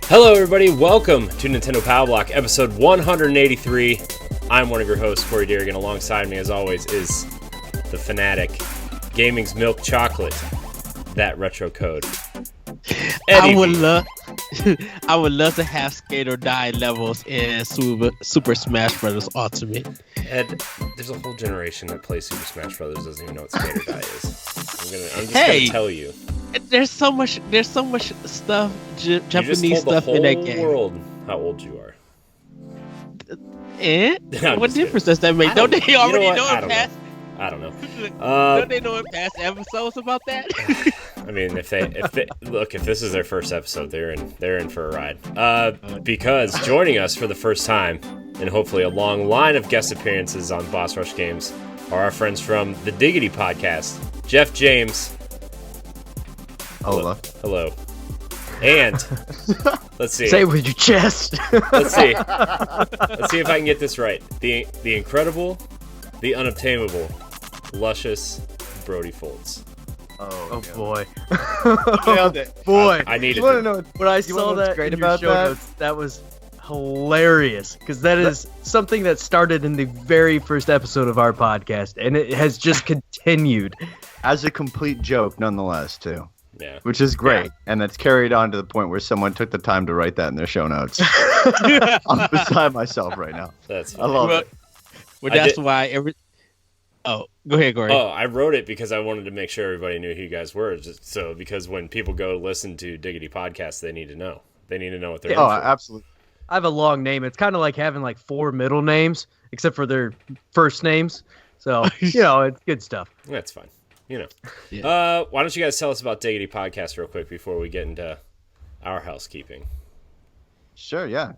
Hello everybody, welcome to Nintendo Power Block, episode 183. I'm one of your hosts, Corey Derrigan. Alongside me, as always, is the fanatic, gaming's milk chocolate, that retro code. I would love to have skate or die levels in Super Smash Bros. Ultimate. Ed, there's a whole generation that plays Super Smash Bros. Doesn't even know what skate or die is. I'm just gonna tell you. There's so much stuff, Japanese stuff in that game. You just told the whole world how old you are. And what difference does that make? Don't they already know it past? I don't know. Don't they know in past episodes about that? I mean, if this is their first episode, they're in for a ride. Because joining us for the first time, and hopefully a long line of guest appearances on Boss Rush Games, are our friends from the Diggity podcast, Jeff James. Hello. And let's see. Say it with your chest. Let's see. Let's see if I can get this right. The incredible, the unobtainable, luscious Brody Fultz. Oh boy. Nailed it. Boy. I needed to know when I saw that great about your show notes, that was hilarious, because that is something that started in the very first episode of our podcast, and it has just continued as a complete joke nonetheless too. Yeah. Which is great, and that's carried on to the point where someone took the time to write that in their show notes. I'm beside myself right now. I love it. Well, that's why Oh, go ahead, Corey. Oh, I wrote it because I wanted to make sure everybody knew who you guys were. Because when people go listen to Diggity podcasts, they need to know. They need to know what they're in for. Absolutely. I have a long name. It's kind of like having like 4 middle names, except for their first names. So, it's good stuff. That's fine. Why don't you guys tell us about Diggity podcast real quick before we get into our housekeeping? Sure, yeah.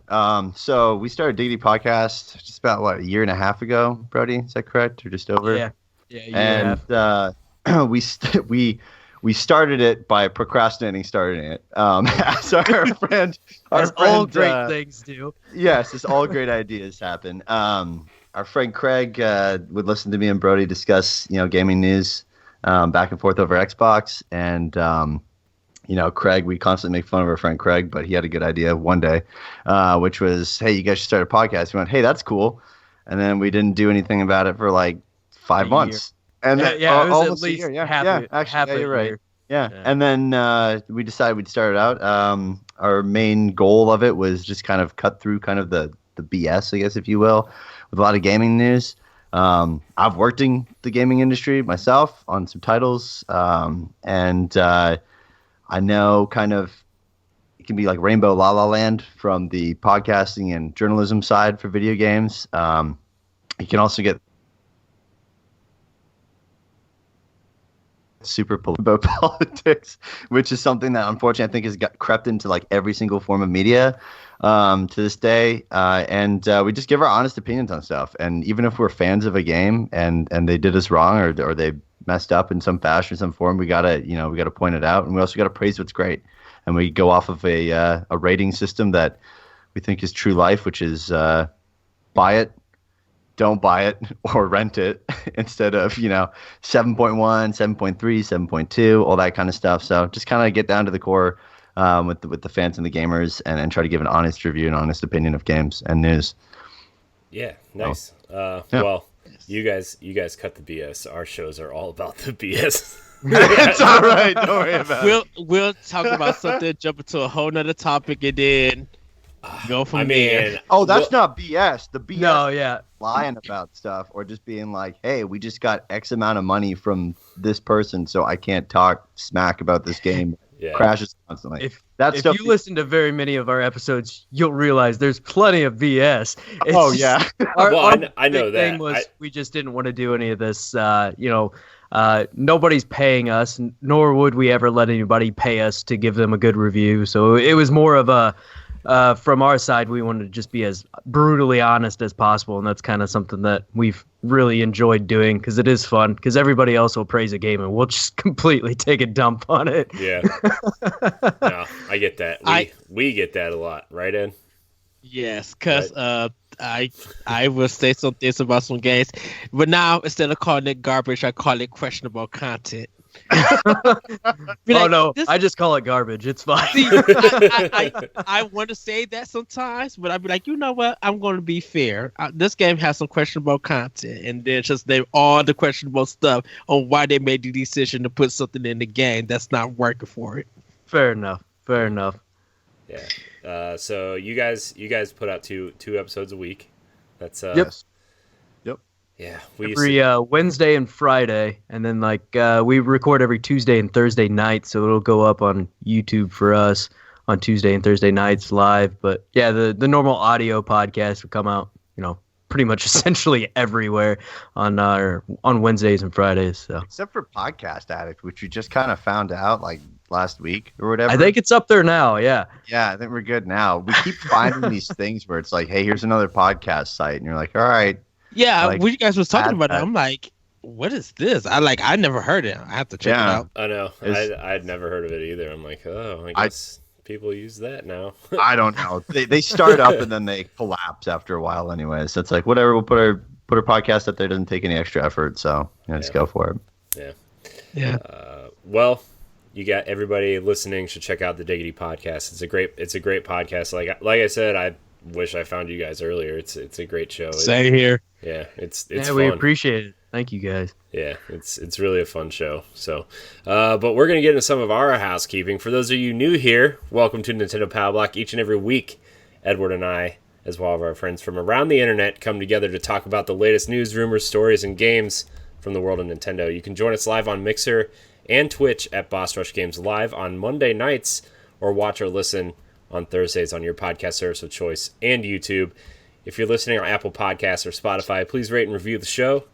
So we started Diggity podcast just about, a year and a half ago, Brody? Is that correct? Or just over? Yeah, a year and a half. We started it by procrastinating starting it. As our friend... all great things do. Yes, it's all great ideas happen. Our friend Craig would listen to me and Brody discuss, gaming news back and forth over Xbox. And, Craig, we constantly make fun of our friend Craig, but he had a good idea one day, which was, hey, you guys should start a podcast. We went, hey, that's cool. And then we didn't do anything about it for 5 months. And it was at least half a you're right. year. Yeah. And then we decided we'd start it out. Our main goal of it was just kind of cut through kind of the BS, I guess, if you will, with a lot of gaming news. I've worked in the gaming industry myself on some titles, and I know kind of it can be like Rainbow La La Land from the podcasting and journalism side for video games. You can also get super about politics, which is something that unfortunately I think has crept into every single form of media to this day. And we just give our honest opinions on stuff. And even if we're fans of a game and they did us wrong or they messed up in some fashion, some form, we gotta point it out, and we also gotta praise what's great. And we go off of a rating system that we think is true life, which is buy it, don't buy it, or rent it instead of 7.1, 7.3, 7.2, all that kind of stuff. So just kind of get down to the core with the fans and the gamers, and try to give an honest review and honest opinion of games and news. Yeah, nice. Well, you guys cut the BS. Our shows are all about the BS. It's all right. Don't worry about it. We'll talk about something, jump into a whole nother topic, and then go from there. That's not BS. The BS. No, yeah. Lying about stuff, or just being like, hey, we just got X amount of money from this person, so I can't talk smack about this game. Yeah. Crashes constantly. If you listen to very many of our episodes, you'll realize there's plenty of BS. I know that. Thing was we just didn't want to do any of this. Nobody's paying us, nor would we ever let anybody pay us to give them a good review. So it was more of a from our side, we wanted to just be as brutally honest as possible, and that's kind of something that we've really enjoyed doing, because it is fun, because everybody else will praise a game and we'll just completely take a dump on it. Yeah. No, I get that. We get that a lot, right, Ed? Yes, because I will say some things about some games, but now instead of calling it garbage, I call it questionable content. Oh no, I just call it garbage. It's fine. See, I want to say that sometimes, but I'd be like, you know what? I'm going to be fair. This game has some questionable content, and then just name all the questionable stuff on why they made the decision to put something in the game that's not working for it. Fair enough. Yeah. So you guys put out two episodes a week. That's Yep. Yeah, every Wednesday and Friday, and then we record every Tuesday and Thursday night, so it'll go up on YouTube for us on Tuesday and Thursday nights live. But yeah, the normal audio podcast would come out, pretty much essentially everywhere on Wednesdays and Fridays. So except for Podcast Addict, which we just kind of found out last week or whatever. I think it's up there now. Yeah. Yeah, I think we're good now. We keep finding these things where it's like, hey, here's another podcast site, and you're like, all right. Yeah, when you guys was talking about it, I'm like, what is this? I never heard it. I have to check it out. I know. I'd never heard of it either. I'm like, oh, I guess people use that now. I don't know. They start up and then they collapse after a while anyway. So it's like, whatever, we'll put our podcast up there. Doesn't take any extra effort. So just go for it. Yeah. Well, you got everybody listening should check out the Diggity podcast. It's a great podcast. Like I said, I wish I found you guys earlier. It's a great show. Same here. Yeah, it's fun. fun. We appreciate it. Thank you guys. Yeah, it's really a fun show. So, but we're gonna get into some of our housekeeping. For those of you new here, welcome to Nintendo Power Block. Each and every week, Edward and I, as well as our friends from around the internet, come together to talk about the latest news, rumors, stories, and games from the world of Nintendo. You can join us live on Mixer and Twitch at Boss Rush Games Live on Monday nights, or watch or listen on Thursdays on your podcast service of choice and YouTube. If you're listening on Apple Podcasts or Spotify, please rate and review the show.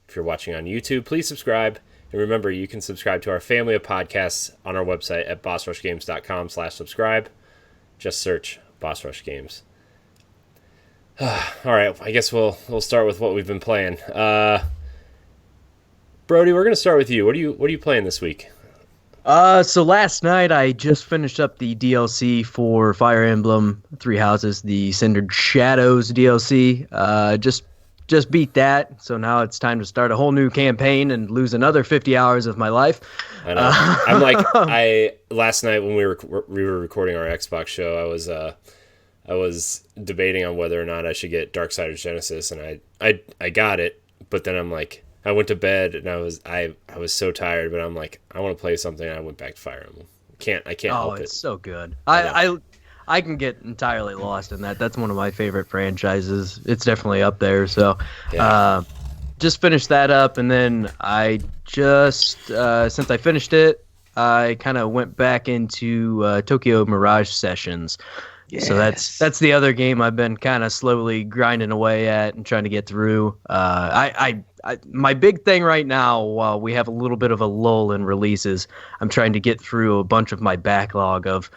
If you're watching on YouTube, please subscribe. And remember, you can subscribe to our family of podcasts on our website at bossrushgames.com/subscribe. Just search Boss Rush Games. All right, I guess we'll start with what we've been playing. Brody, we're going to start with you. What are you playing this week? So last night I just finished up the DLC for Fire Emblem Three Houses, the Cindered Shadows DLC. Just beat that, so now it's time to start a whole new campaign and lose another 50 hours of my life. I know. I'm like, last night when we were recording our Xbox show, I was debating on whether or not I should get Darksiders Genesis, and I got it, but then I'm like, I went to bed and I was so tired, but I'm like, I want to play something. And I went back to Fire Emblem. I can't help it. Oh, it's so good. I can get entirely lost in that. That's one of my favorite franchises. It's definitely up there. So, just finished that up, and then I just since I finished it, I kind of went back into Tokyo Mirage Sessions. Yes. So that's the other game I've been kind of slowly grinding away at and trying to get through. My big thing right now, while we have a little bit of a lull in releases, I'm trying to get through a bunch of my backlog of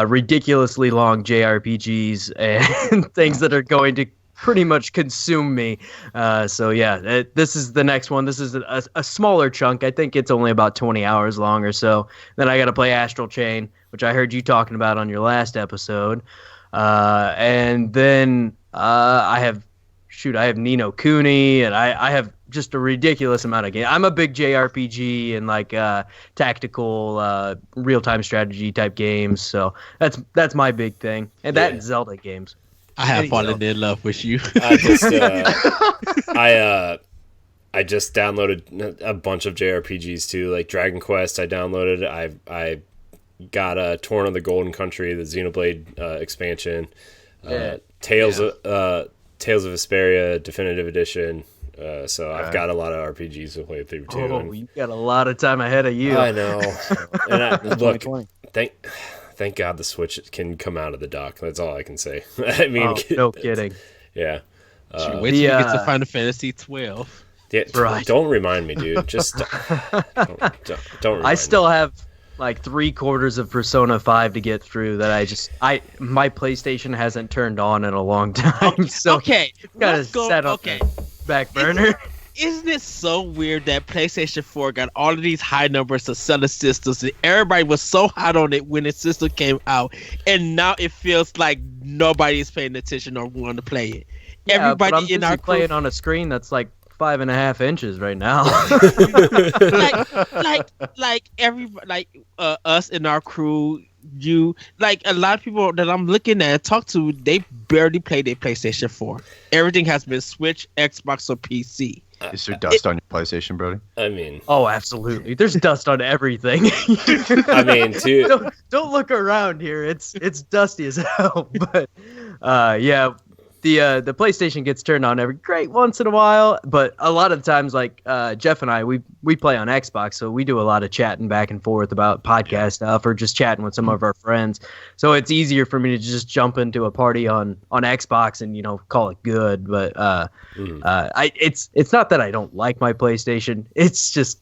ridiculously long JRPGs and things that are going to pretty much consume me. This is the next one. This is a smaller chunk. I think it's only about 20 hours long or so. Then I got to play Astral Chain, which I heard you talking about on your last episode. And then I have Ni no Kuni, and I have just a ridiculous amount of games. I'm a big JRPG and tactical real-time strategy type games, so that's my big thing. And that and Zelda games. I have fallen in love with you. I just downloaded a bunch of JRPGs too, like Dragon Quest. I downloaded. I got Torn of the Golden Country, the Xenoblade expansion. Tales of Vesperia Definitive Edition. So I've got a lot of RPGs to play through too. Oh, you got a lot of time ahead of you. I know. And look, thank God the Switch can come out of the dock. That's all I can say. I mean, no kidding. Yeah. Wait till you get to Final Fantasy 12. Yeah, right. Don't remind me, dude. Just don't remind I still have like 3/4 of Persona 5 to get through that my PlayStation hasn't turned on in a long time. So okay, gotta set up the back burner. Isn't it so weird that PlayStation 4 got all of these high numbers of selling systems, and everybody was so hot on it when its system came out, and now it feels like nobody is paying attention or wanting to play it. Yeah, everybody but I'm in our playing on a screen that's like 5.5 inches right now. like us in our crew, you like a lot of people that I'm looking at and talk to, they barely play their PlayStation 4. Everything has been Switch, Xbox, or PC. Is there dust on your PlayStation, Brody? I mean, Oh, absolutely. There's dust on everything. I mean, too. Don't look around here. It's dusty as hell. But yeah, the PlayStation gets turned on every great once in a while. But a lot of times, like Jeff and I, we play on Xbox, so we do a lot of chatting back and forth about podcast stuff or just chatting with some of our friends. So it's easier for me to just jump into a party on Xbox and call it good. But it's not that I don't like my PlayStation. It's just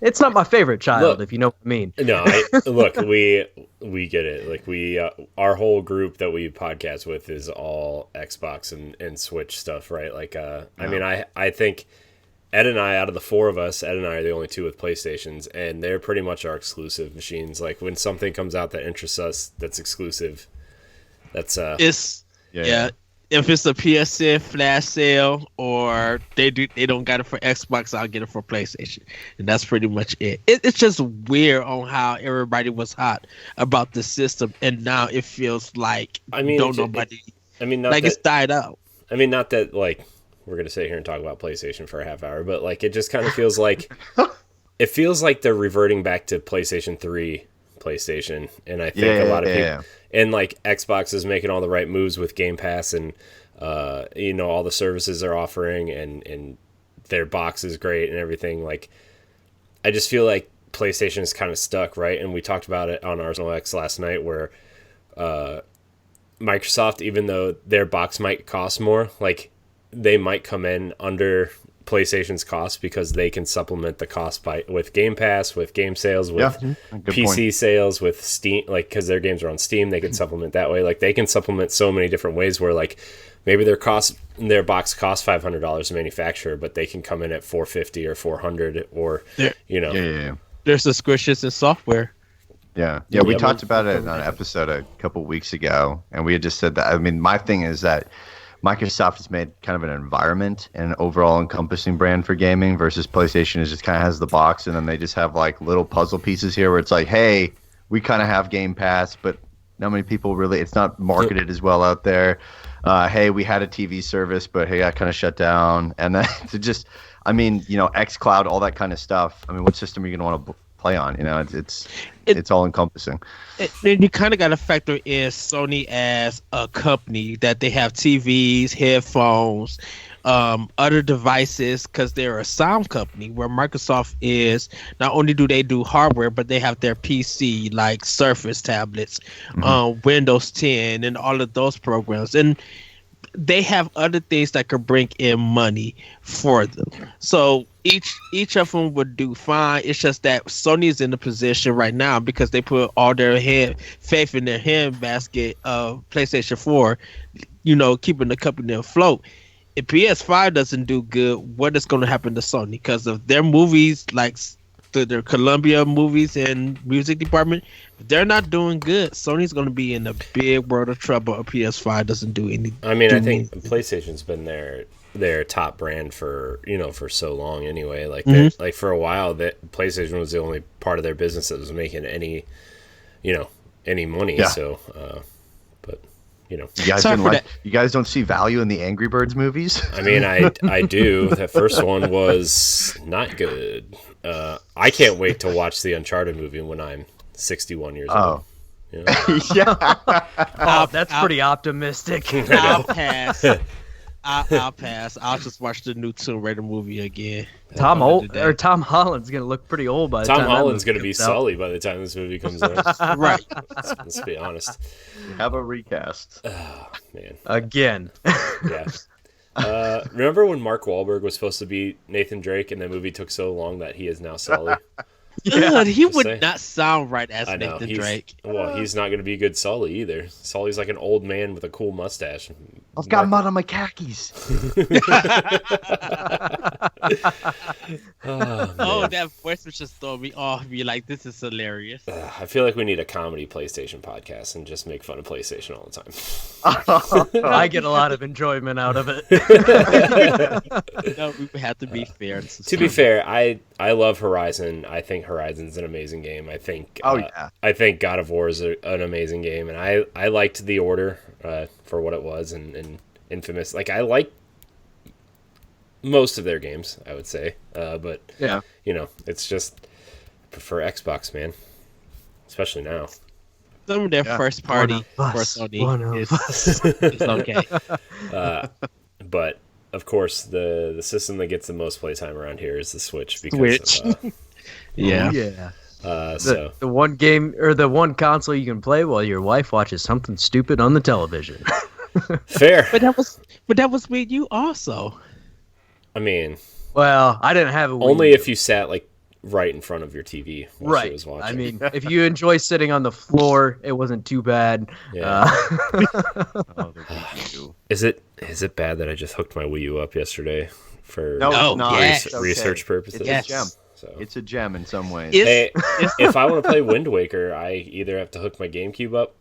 it's not my favorite child, if you know what I mean. No, look, we get it. Like our whole group that we podcast with is all Xbox and Switch stuff, right? Like, I mean, I think Ed and I, out of the four of us, Ed and I are the only two with PlayStations, and they're pretty much our exclusive machines. Like when something comes out that interests us, that's exclusive. That's yeah. If it's a PSN flash sale or they don't got it for Xbox, I'll get it for PlayStation, and that's pretty much it. It's just weird on how everybody was hot about the system, and now it feels like it's died out. I mean, not that like we're gonna sit here and talk about PlayStation for a half hour, but like it just kind of feels like they're reverting back to PlayStation 3, PlayStation, and I think a lot of people. And like Xbox is making all the right moves with Game Pass and all the services they're offering and their box is great and everything. Like I just feel like PlayStation is kind of stuck, right? And we talked about it on Arsenal X last night where Microsoft, even though their box might cost more, like they might come in under PlayStation's cost because they can supplement the cost with Game Pass, with game sales, with PC sales, with Steam, like because their games are on Steam, they can supplement that way. Like they can supplement so many different ways where like maybe their box costs $500 to manufacture, but they can come in at $450 or $400 or There's subscriptions in software. Yeah, we talked about it on an episode a couple weeks ago, and we had just said that. I mean, my thing is that Microsoft has made kind of an environment and an overall encompassing brand for gaming versus PlayStation is just kind of has the box and then they just have like little puzzle pieces here where it's like, hey, we kind of have Game Pass, but not many people really, it's not marketed as well out there. Hey, we had a TV service, but hey, got kind of shut down. And then to just, I mean, xCloud, all that kind of stuff. I mean, what system are you going to want to play on? It's all encompassing. Then you kind of got to factor in Sony as a company that they have TVs, headphones, other devices because they're a sound company where Microsoft is not only do they do hardware, but they have their PC like Surface tablets, Windows 10 and all of those programs. And they have other things that could bring in money for them. So each of them would do fine. It's just that Sony is in the position right now because they put all their faith in their handbasket of PlayStation 4, keeping the company afloat. If PS5 doesn't do good, what is going to happen to Sony? Because of their movies, like their Columbia movies and music department, if they're not doing good, Sony's going to be in a big world of trouble if PS5 doesn't do anything. I mean, I think PlayStation's been their top brand for so long anyway. Like like for a while, that PlayStation was the only part of their business that was making any money. Yeah. So, but you guys don't see value in the Angry Birds movies. I mean, I do. That first one was not good. I can't wait to watch the Uncharted movie when I'm 61 years old. Yeah. That's pretty optimistic. I'll pass. I'll pass. I'll just watch the new Tomb Raider movie again. Tom Holland's gonna look pretty old by the time. Tom Holland's gonna be Sully by the time this movie comes out. Right. Let's be honest. Have a recast. Oh, man. Again. Yeah. Remember when Mark Wahlberg was supposed to be Nathan Drake and the movie took so long that he is now Sully? Yeah, he would not sound right as Nathan Drake. Well, he's not going to be a good Sully either. Sully's like an old man with a cool mustache. I've got mud on my khakis. Oh, that voice was just throwing me off. Be like, this is hilarious. I feel like we need a comedy PlayStation podcast and just make fun of PlayStation all the time. I get a lot of enjoyment out of it. No, we have to be fair. To be fair, I love Horizon. I think Horizon's an amazing game. I think I think God of War is an amazing game, and I liked The Order for what it was, and Infamous. Like, I like most of their games, I would say, but Yeah. it's just I prefer Xbox, man, especially now. Some of their first party for Sony is okay. But of course, the system that gets the most playtime around here is the Switch because Yeah. so The one game or the one console you can play while your wife watches something stupid on the television. fair. But that was with you also. I mean, Well, I didn't have a Wii only U. if you sat like right in front of your TV while she Right. was watching. I mean, if you enjoy sitting on the floor, it wasn't too bad. Yeah. Oh, the Wii U. Is it bad that I just hooked my Wii U up yesterday for No, Oh, it's not. yes. It's okay. research purposes? It's Yes. a gem. So. It's a gem in some ways. Hey, if I want to play Wind Waker, I either have to hook my GameCube up,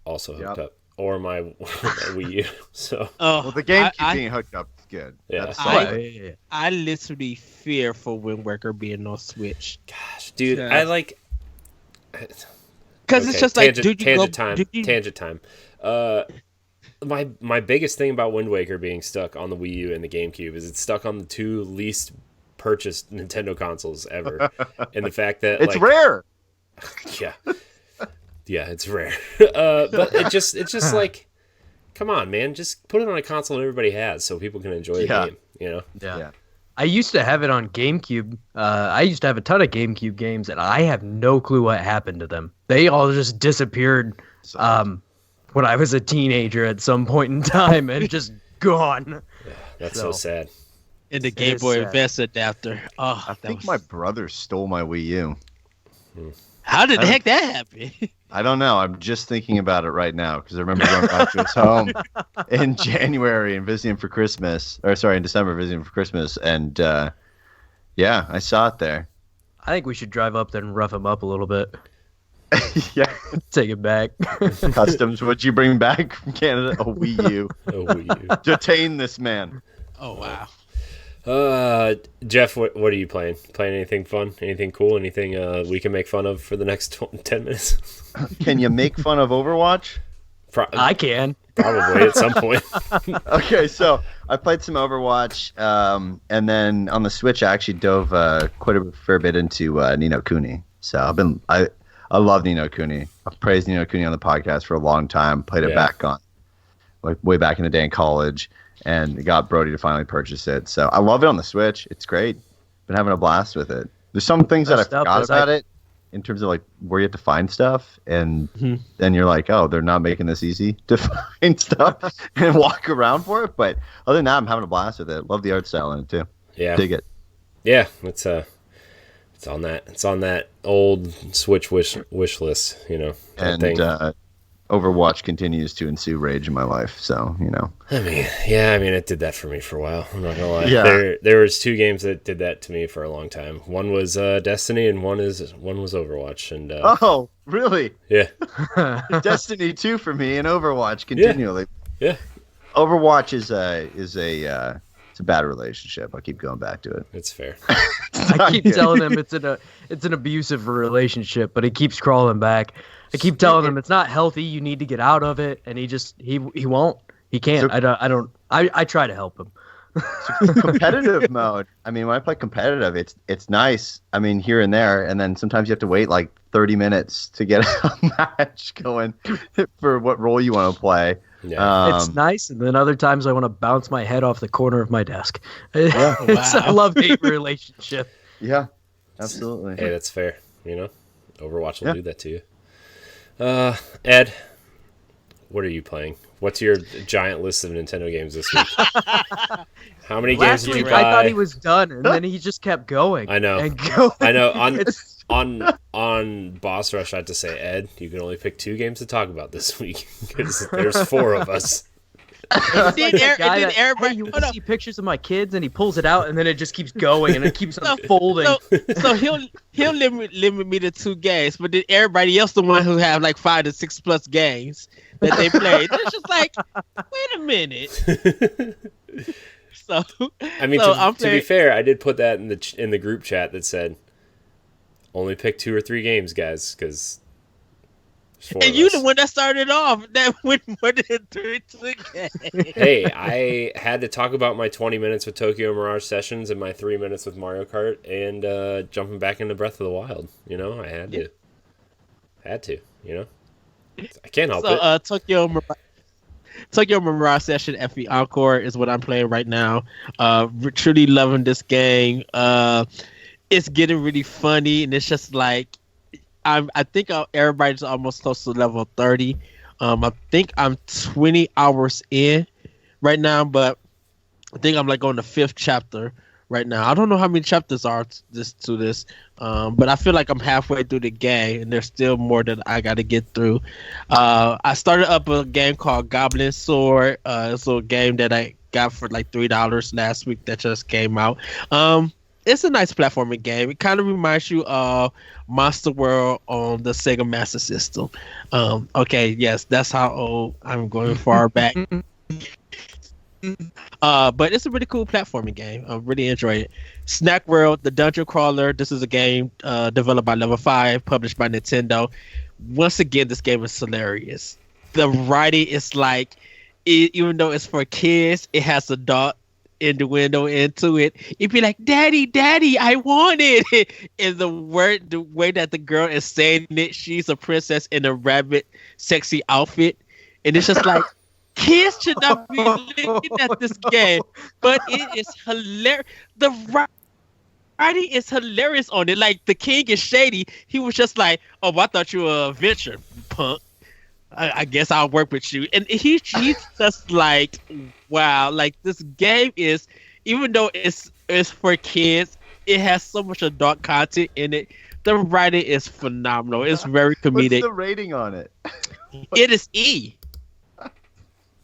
also hooked up, or my Wii U. So Well, the GameCube being hooked up is good. Yeah. That's I- solid. I literally fear for Wind Waker being on Switch. gosh, dude, Yeah. I like. Because it's just like, tangent time. My biggest thing about Wind Waker being stuck on the Wii U and the GameCube is it's stuck on the two least purchased Nintendo consoles ever, and the fact that It's rare. yeah, it's rare. But it's just like, come on, man, just put it on a console that everybody has so people can enjoy the game. Yeah. I used to have it on GameCube. I used to have a ton of GameCube games, and I have no clue what happened to them. They all just disappeared when I was a teenager at some point in time, and just gone. That's so sad. In the It Game is Boy sad. Advance adapter. Oh, I think my brother stole my Wii U. How did the heck that happen? I don't know. I'm just thinking about it right now because I remember going back to his home in January and visiting him for Christmas. In December visiting him for Christmas. And yeah, I saw it there. I think we should drive up there and rough him up a little bit. Yeah. Take it back. Customs, what'd you bring back from Canada? A Wii U. Wii U. Detain this man. Oh, wow. Jeff, what are you playing? Playing anything fun? Anything cool? Anything we can make fun of for the next 10 minutes? Can you make fun of Overwatch? I can. Probably at some point. Okay, so I played some Overwatch, and then on the Switch, I actually dove quite a fair bit into Ni no Kuni. So I love Ni no Kuni. I've praised Ni no Kuni on the podcast for a long time. Played it back on way back in the day in college, and got Brody to finally purchase it. So I love it on the Switch. It's great. Been having a blast with it. There's some things that I forgot about it in terms of like where you have to find stuff, and then you're like, oh, they're not making this easy to find stuff and walk around for it. But other than that, I'm having a blast with it. Love the art style in it too. Yeah. Dig it. Yeah, it's on that old Switch wish list, that And thing. Overwatch continues to ensue rage in my life. So, I mean, it did that for me for a while. I'm not gonna lie. Yeah. There was two games that did that to me for a long time. One was Destiny, and one was Overwatch. And Oh, really? yeah, Destiny 2 for me and Overwatch continually. yeah, Overwatch is a bad relationship. I keep going back to it. it's fair. I keep telling him it's an abusive relationship, but he keeps crawling back. I keep telling him it's not healthy. You need to get out of it, and he won't. He can't. So- I try to help him. Competitive mode. I mean, when I play competitive, it's nice. I mean, here and there, and then sometimes you have to wait like 30 minutes to get a match going for what role you want to play. Yeah. It's nice, and then other times I want to bounce my head off the corner of my desk. Yeah. It's a love-hate relationship. Yeah, absolutely. Hey, that's fair. Overwatch will do that to you. Ed, what are you playing? What's your giant list of Nintendo games this week? How many games Last did you week buy? I thought he was done, and then he just kept going. I know. And going. I know. On Boss Rush, I had to say, Ed, you can only pick 2 games to talk about this week because there's 4 of us. It's like the guy then that, everybody. hey, you want to see pictures of my kids? And he pulls it out, and then it just keeps going, and it keeps unfolding. So he'll limit me to 2 games, but then everybody else, the one who have like 5 to 6 plus games that they played, it's just like, wait a minute. So I mean, so to be fair, I did put that in the group chat that said, only pick 2 or 3 games, guys, because. And you the one that started off that went more than 3 to the game. Hey, I had to talk about my 20 minutes with Tokyo Mirage Sessions and my 3 minutes with Mario Kart and jumping back into Breath of the Wild. You know, I had to. You know, I can't help it. Tokyo Mirage Session FE Encore is what I'm playing right now. Truly loving this game. It's getting really funny, and it's just like. I think everybody's almost close to level 30. I think I'm 20 hours in right now, but I think I'm like on the 5th chapter right now. I don't know how many chapters are to this, but I feel like I'm halfway through the game, and there's still more that I got to get through. I started up a game called Goblin Sword. It's a game that I got for like $3 last week that just came out. It's a nice platforming game. It kind of reminds you of Monster World on the Sega Master System. Okay, yes, that's how old I'm going far back. But it's a really cool platforming game. I really enjoy it. Snack World, the Dungeon Crawler. This is a game developed by Level 5, published by Nintendo. Once again, this game is hilarious. The writing is like, even though it's for kids, it has adult innuendo into it. It'd be like, Daddy, I want it. And the way that the girl is saying it, she's a princess in a rabbit sexy outfit. And it's just like, kids should not be looking at this game. But it is hilarious. The writing is hilarious on it. Like, the king is shady. He was just like, oh, I thought you were a venture, punk. I guess I'll work with you. And he's just like, wow, like this game is, even though it's for kids, it has so much adult content in it. The writing is phenomenal. It's very comedic. What's the rating on it? It is E.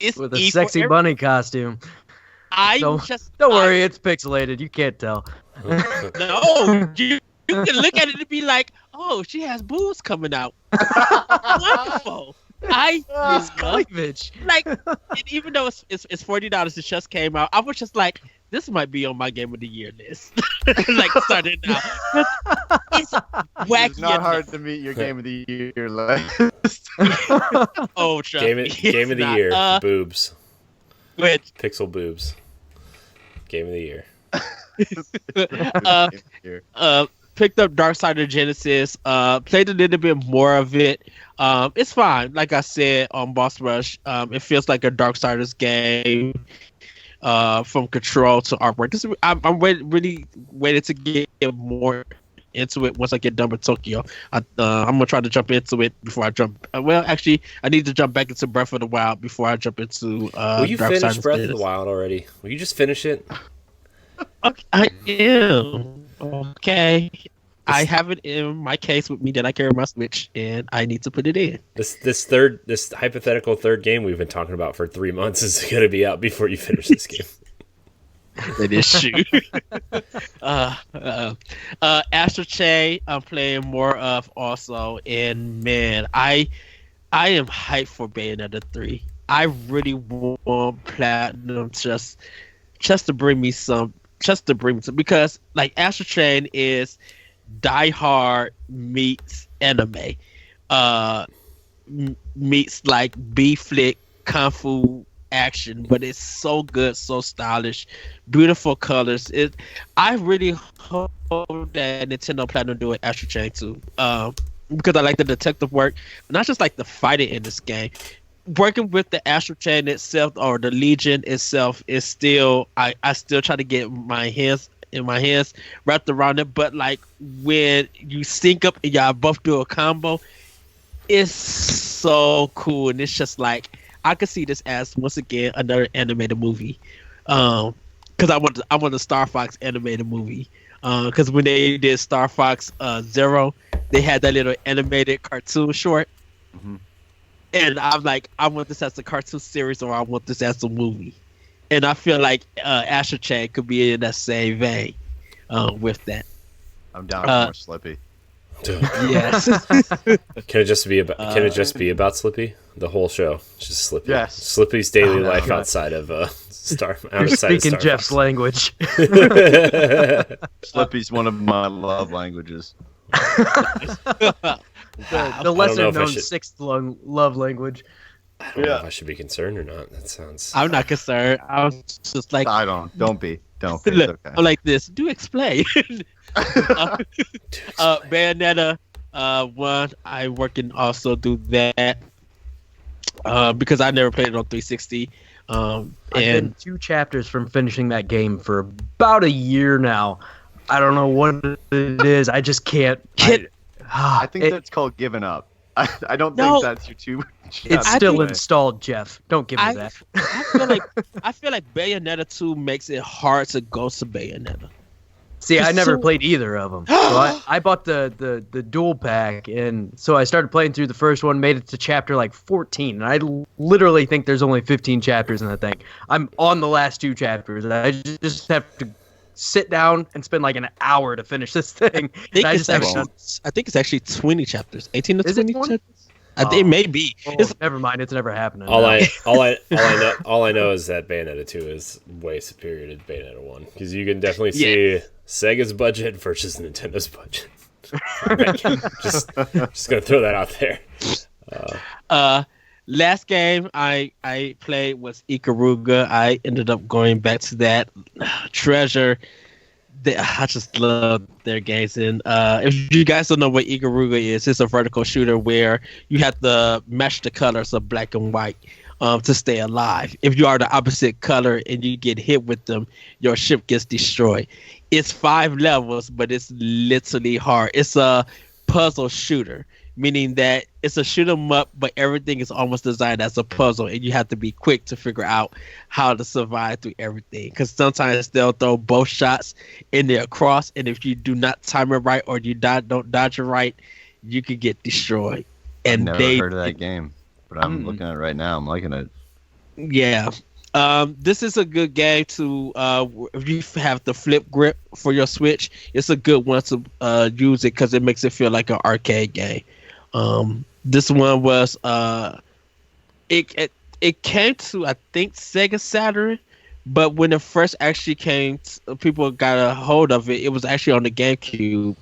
It's with a E sexy bunny costume. Don't worry, it's pixelated. You can't tell. No, you can look at it and be like, oh, she has boobs coming out. Wonderful. It's cleavage. Like, and even though it's $40, it just came out. I was just like, this might be on my game of the year list. Like, starting now. It's wacky. It's not hard to meet your game of the year list. Oh, trust me. Game of the year. Boobs. Which Pixel boobs. Game of the year. Picked up Darksider Genesis. Played a little bit more of it. It's fine. Like I said on Boss Rush, it feels like a Darksiders game. From control to artwork. I'm really waiting to get more into it once I get done with Tokyo. I'm gonna try to jump into it before I jump. Well, actually, I need to jump back into Breath of the Wild before I jump into. Will you finish Breath of the Wild already? Will you just finish it? Okay, I am. Okay. I have it in my case with me that I carry my Switch, and I need to put it in. This hypothetical third game we've been talking about for 3 months is going to be out before you finish this game. It is true. Astral Chain, I'm playing more of also, and man, I am hyped for Bayonetta 3. I really want Platinum just to bring me some, because like Astral Chain is Die Hard meets anime, meets like B flick kung fu action, but it's so good, so stylish, beautiful colors. I really hope that Nintendo plan on doing Astral Chain too, because I like the detective work, not just like the fighting in this game. Working with the Astral Chain itself or the Legion itself is still, I still try to get my hands wrapped around it, but like when you sync up and y'all both do a combo, it's so cool. And it's just like, I could see this as once again another animated movie, because I want the Star Fox animated movie, because when they did Star Fox Zero, they had that little animated cartoon short. And I'm like, I want this as a cartoon series or I want this as a movie. And I feel like Astro Chain could be in that same vein with that. I'm down for more Slippy. Yes. Can it just be about? Can it just be about Slippy? The whole show, just Slippy. Yes. Slippy's daily life outside of Star. You're speaking Jeff's language. Slippy's one of my love languages. The lesser known sixth love language. I don't know if I should be concerned or not. That sounds. I'm not concerned. I was just like, I don't. Don't be. Don't be. Look, Okay. I'm like this. Do explain. Bayonetta 1. I working also do that because I never played it on 360. I've been 2 chapters from finishing that game for about a year now. I don't know what it is. I just can't. I think that's called giving up. I don't think that's your 2. It's still installed, Jeff. Don't give me that. I feel like Bayonetta 2 makes it hard to go to Bayonetta. See, I never played either of them. So I bought the dual pack, and so I started playing through the first one, made it to chapter like 14, and I literally think there's only 15 chapters in that thing. I'm on the last 2 chapters, and I just have to sit down and spend like an hour to finish this thing. I think it's actually 20 chapters. 18 to 20 chapters? It may be. Never mind. It's never happening. All I know is that Bayonetta 2 is way superior to Bayonetta 1 because you can definitely see Sega's budget versus Nintendo's budget. just gonna throw that out there. Last game I played was Ikaruga. I ended up going back to that. Treasure. I just love their games. And if you guys don't know what Ikaruga is, it's a vertical shooter where you have to match the colors of black and white to stay alive. If you are the opposite color and you get hit with them, your ship gets destroyed. It's 5 levels, but it's literally hard. It's a puzzle shooter, meaning that it's a shoot 'em up, but everything is almost designed as a puzzle, and you have to be quick to figure out how to survive through everything. Because sometimes they'll throw both shots in there across, and if you do not time it right or you don't dodge it right, you could get destroyed. And I've never heard of that game, but I'm looking at it right now. I'm liking it. Yeah. This is a good game to if you have the flip grip for your Switch, it's a good one to use it because it makes it feel like an arcade game. This one was it came to, I think, Sega Saturn, but when it first actually came, people got a hold of it. It was actually on the GameCube,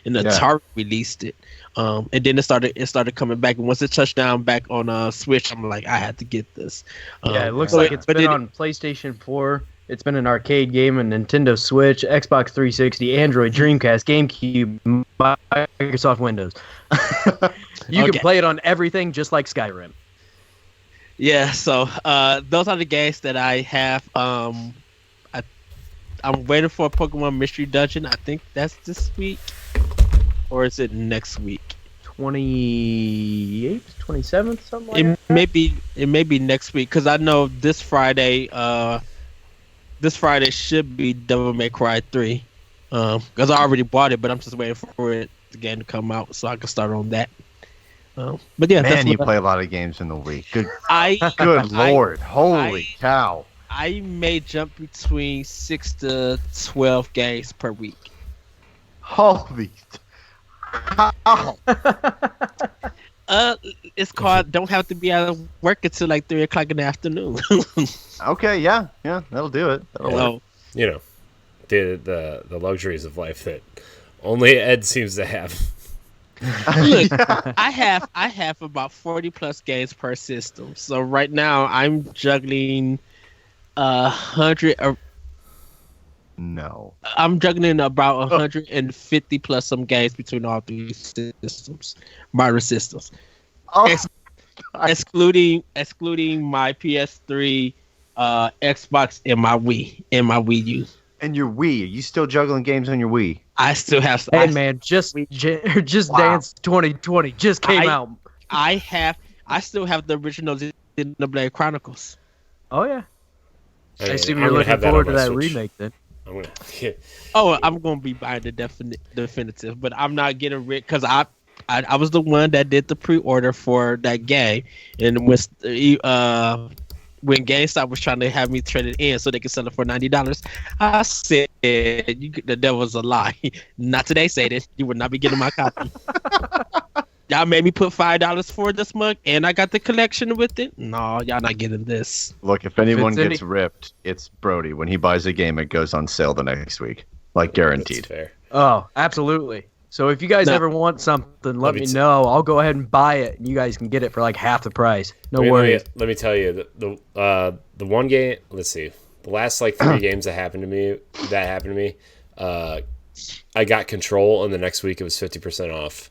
and Atari released it. And then it started coming back. And once it touched down back on Switch, I'm like, I had to get this. It looks like it's been on PlayStation 4. It's been an arcade game on Nintendo Switch, Xbox 360, Android, Dreamcast, GameCube, Microsoft Windows. You can play it on everything, just like Skyrim. Yeah, so those are the games that I have. I'm waiting for a Pokemon Mystery Dungeon. I think that's this week. Or is it next week? 28th, 27th, something like that? It may be next week because I know this Friday should be Devil May Cry 3. Because I already bought it, but I'm just waiting for the game to come out so I can start on that. But yeah, man, you play a lot of games in the week. Good Lord, holy cow! I may jump between 6 to 12 games per week. Holy. It's called don't have to be out of work until like 3 o'clock in the afternoon. Okay, yeah, that'll do it. That'll work. You know, the luxuries of life that only Ed seems to have. Look, I have about 40 plus games per system. So right now I'm juggling 100. No. I'm juggling about 150 plus some games between all 3 systems, modern systems, excluding my PS3, Xbox, and my Wii U. And your Wii? Are you still juggling games on your Wii? I still have. Hey man, just Dance 2020 just came out. I still have the original Xenoblade Chronicles. Oh yeah. I assume you're looking forward to that remake then. I'm gonna be buying the definitive, but I'm not getting rid because I was the one that did the pre-order for that game, and when GameStop was trying to have me trade it in so they could sell it for $90, I said the devil's a lie. Not today, Satan. You would not be getting my copy. Y'all made me put $5 for this mug, and I got the collection with it. No, y'all not getting this. Look, if anyone gets ripped, it's Brody. When he buys a game, it goes on sale the next week, like guaranteed. That's fair. Oh, absolutely. So if you guys ever want something, let me know. I'll go ahead and buy it, and you guys can get it for like half the price. No worries. Let me tell you, the one game. Let's see, the last like 3 games that happened to me. I got Control, and the next week it was 50% off.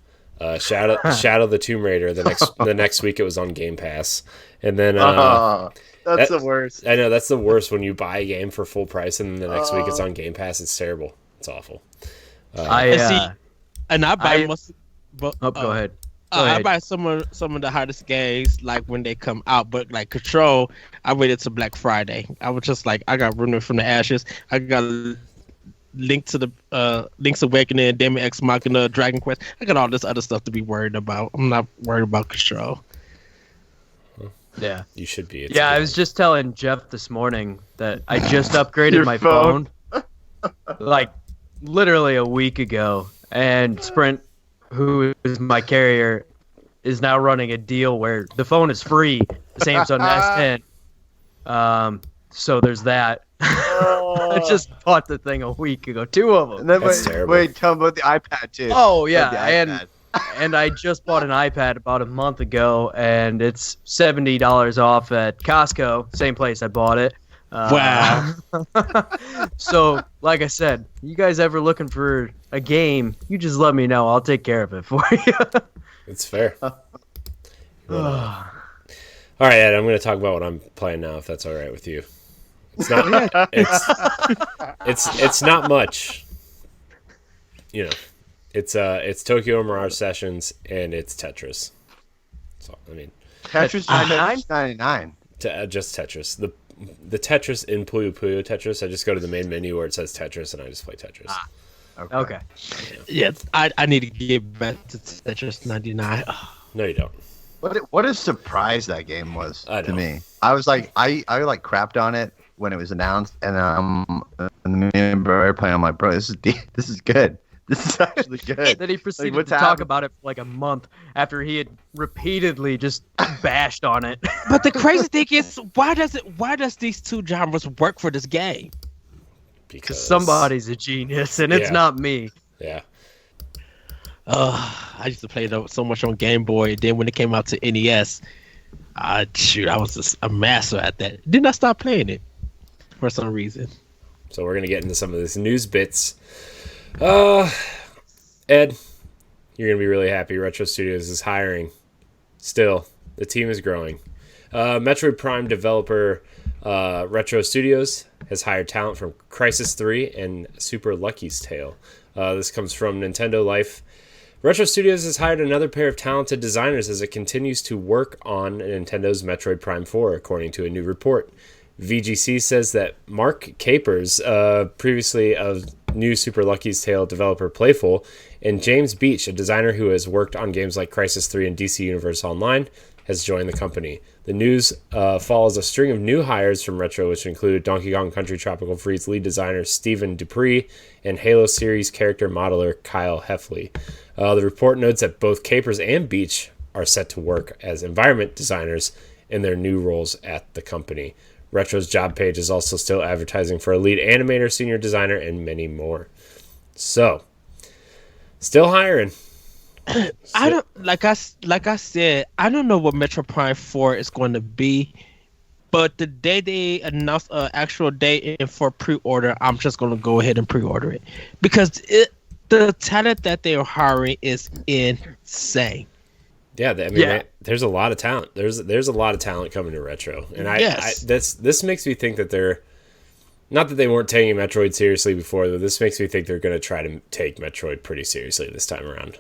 Shadow the Tomb Raider. The next week it was on Game Pass, and then that's the worst. I know that's the worst when you buy a game for full price, and the next week it's on Game Pass. It's terrible. It's awful. I buy most. Go ahead. I buy some of the hottest games like when they come out, but like Control, I waited till Black Friday. I was just like, I got Running from the Ashes. I got Link's Awakening, Demon X Machina, Dragon Quest. I got all this other stuff to be worried about. I'm not worried about Control. Yeah, you should be. I was just telling Jeff this morning that I just upgraded my phone, like literally a week ago, and Sprint, who is my carrier, is now running a deal where the phone is free, the Samsung S10. So there's that. I just bought the thing a week ago, 2 of them. And then wait, tell me about the iPad too. Oh yeah, and I just bought an iPad about a month ago, and it's $70 off at Costco, same place I bought it. Wow. So, like I said, you guys ever looking for a game, you just let me know. I'll take care of it for you. It's fair. All right, Ed, I'm going to talk about what I'm playing now, if that's all right with you. It's not. it's not much. You know, it's Tokyo Mirage Sessions and it's Tetris. So I mean, Tetris 99. Just Tetris. The Tetris in Puyo Puyo Tetris. I just go to the main menu where it says Tetris and I just play Tetris. Okay. Yeah, I need to get back to Tetris 99. No, you don't. What a surprise that game was to me. I was like, I like crapped on it when it was announced, and me and bro are playing. I'm like, bro, this is good. This is actually good. Then he proceeded to talk about it for like a month after he had repeatedly just bashed on it. But the crazy thing is, why does these 2 genres work for this game? Because somebody's a genius, and it's not me. Yeah. I used to play it so much on Game Boy, and then when it came out to NES, I was just a master at that. Did not stop playing it for some reason. So we're gonna get into some of this news bits. Ed, you're gonna be really happy. Retro Studios is hiring. Still, the team is growing. Metroid Prime developer Retro Studios has hired talent from Crisis 3 and Super Lucky's Tale. This comes from Nintendo Life. Retro Studios has hired another pair of talented designers as it continues to work on Nintendo's Metroid Prime 4, according to a new report. VGC says that Mark Capers, previously of new Super Lucky's Tale developer Playful, and James Beach, a designer who has worked on games like Crisis 3 and DC Universe Online, has joined the company. The news follows a string of new hires from Retro, which include Donkey Kong Country Tropical Freeze lead designer Stephen Dupree and Halo series character modeler Kyle Heffley. The report notes that both Capers and Beach are set to work as environment designers in their new roles at the company. Retro's job page is also still advertising for a lead animator, senior designer, and many more. So, still hiring. I don't like I said, I don't know what Metro Prime 4 is going to be, but the day they announce an actual date for pre-order, I'm just going to go ahead and pre-order it because the talent that they are hiring is insane. Yeah, I mean, there's a lot of talent. There's a lot of talent coming to Retro, and this makes me think that they're not that they weren't taking Metroid seriously before, though. This makes me think they're going to try to take Metroid pretty seriously this time around.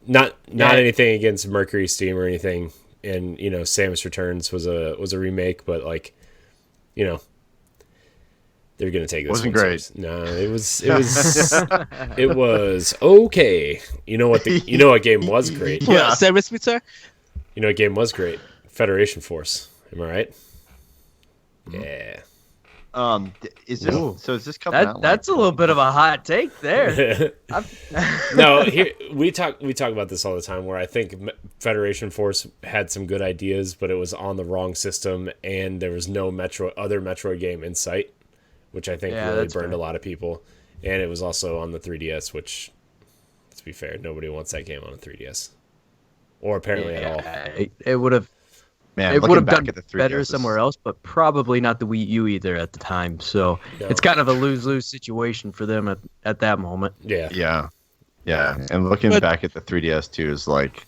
Not anything against Mercury Steam or anything, and Samus Returns was a remake, but They're gonna take this. Wasn't one great. serious. No, it was okay. You know what game was great? Yeah, Samus Return. You know what game was great? Federation Force. Am I right? Yeah. Is this coming out? That's a little bit of a hot take there. No, here we talk about this all the time. Where I think Federation Force had some good ideas, but it was on the wrong system, and there was no other Metroid game in sight, which I think really burned a lot of people. And it was also on the 3DS, which, let's be fair, nobody wants that game on a 3DS, or apparently at all. It would have. Man, it would have done at the 3DS, better somewhere else, but probably not the Wii U either at the time. So it's kind of a lose-lose situation for them at that moment. Yeah. And looking back at the 3DS too is like,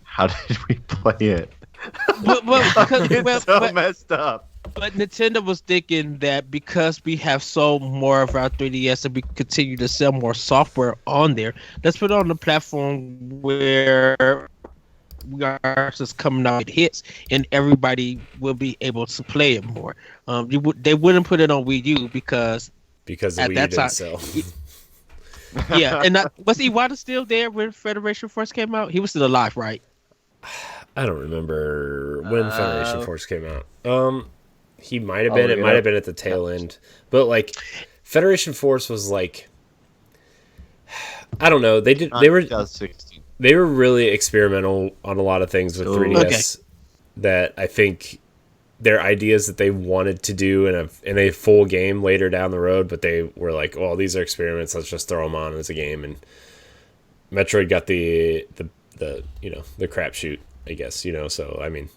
how did we play it? It's so messed up. But Nintendo was thinking that because we have sold more of our 3DS and we continue to sell more software on there, let's put it on the platform where we are just coming out with hits, and everybody will be able to play it more. They wouldn't put it on Wii U because the at Wii that U time, didn't sell. Yeah, and was Iwata still there when Federation Force came out? He was still alive, right? I don't remember when Federation Force came out. He might have been. It might have been at the tail end, but like Federation Force was like, I don't know. They were 2016. They were really experimental on a lot of things with 3DS that I think their ideas that they wanted to do in a full game later down the road, but they were like, well, these are experiments, let's just throw them on as a game. And Metroid got the crapshoot, I guess, so I mean,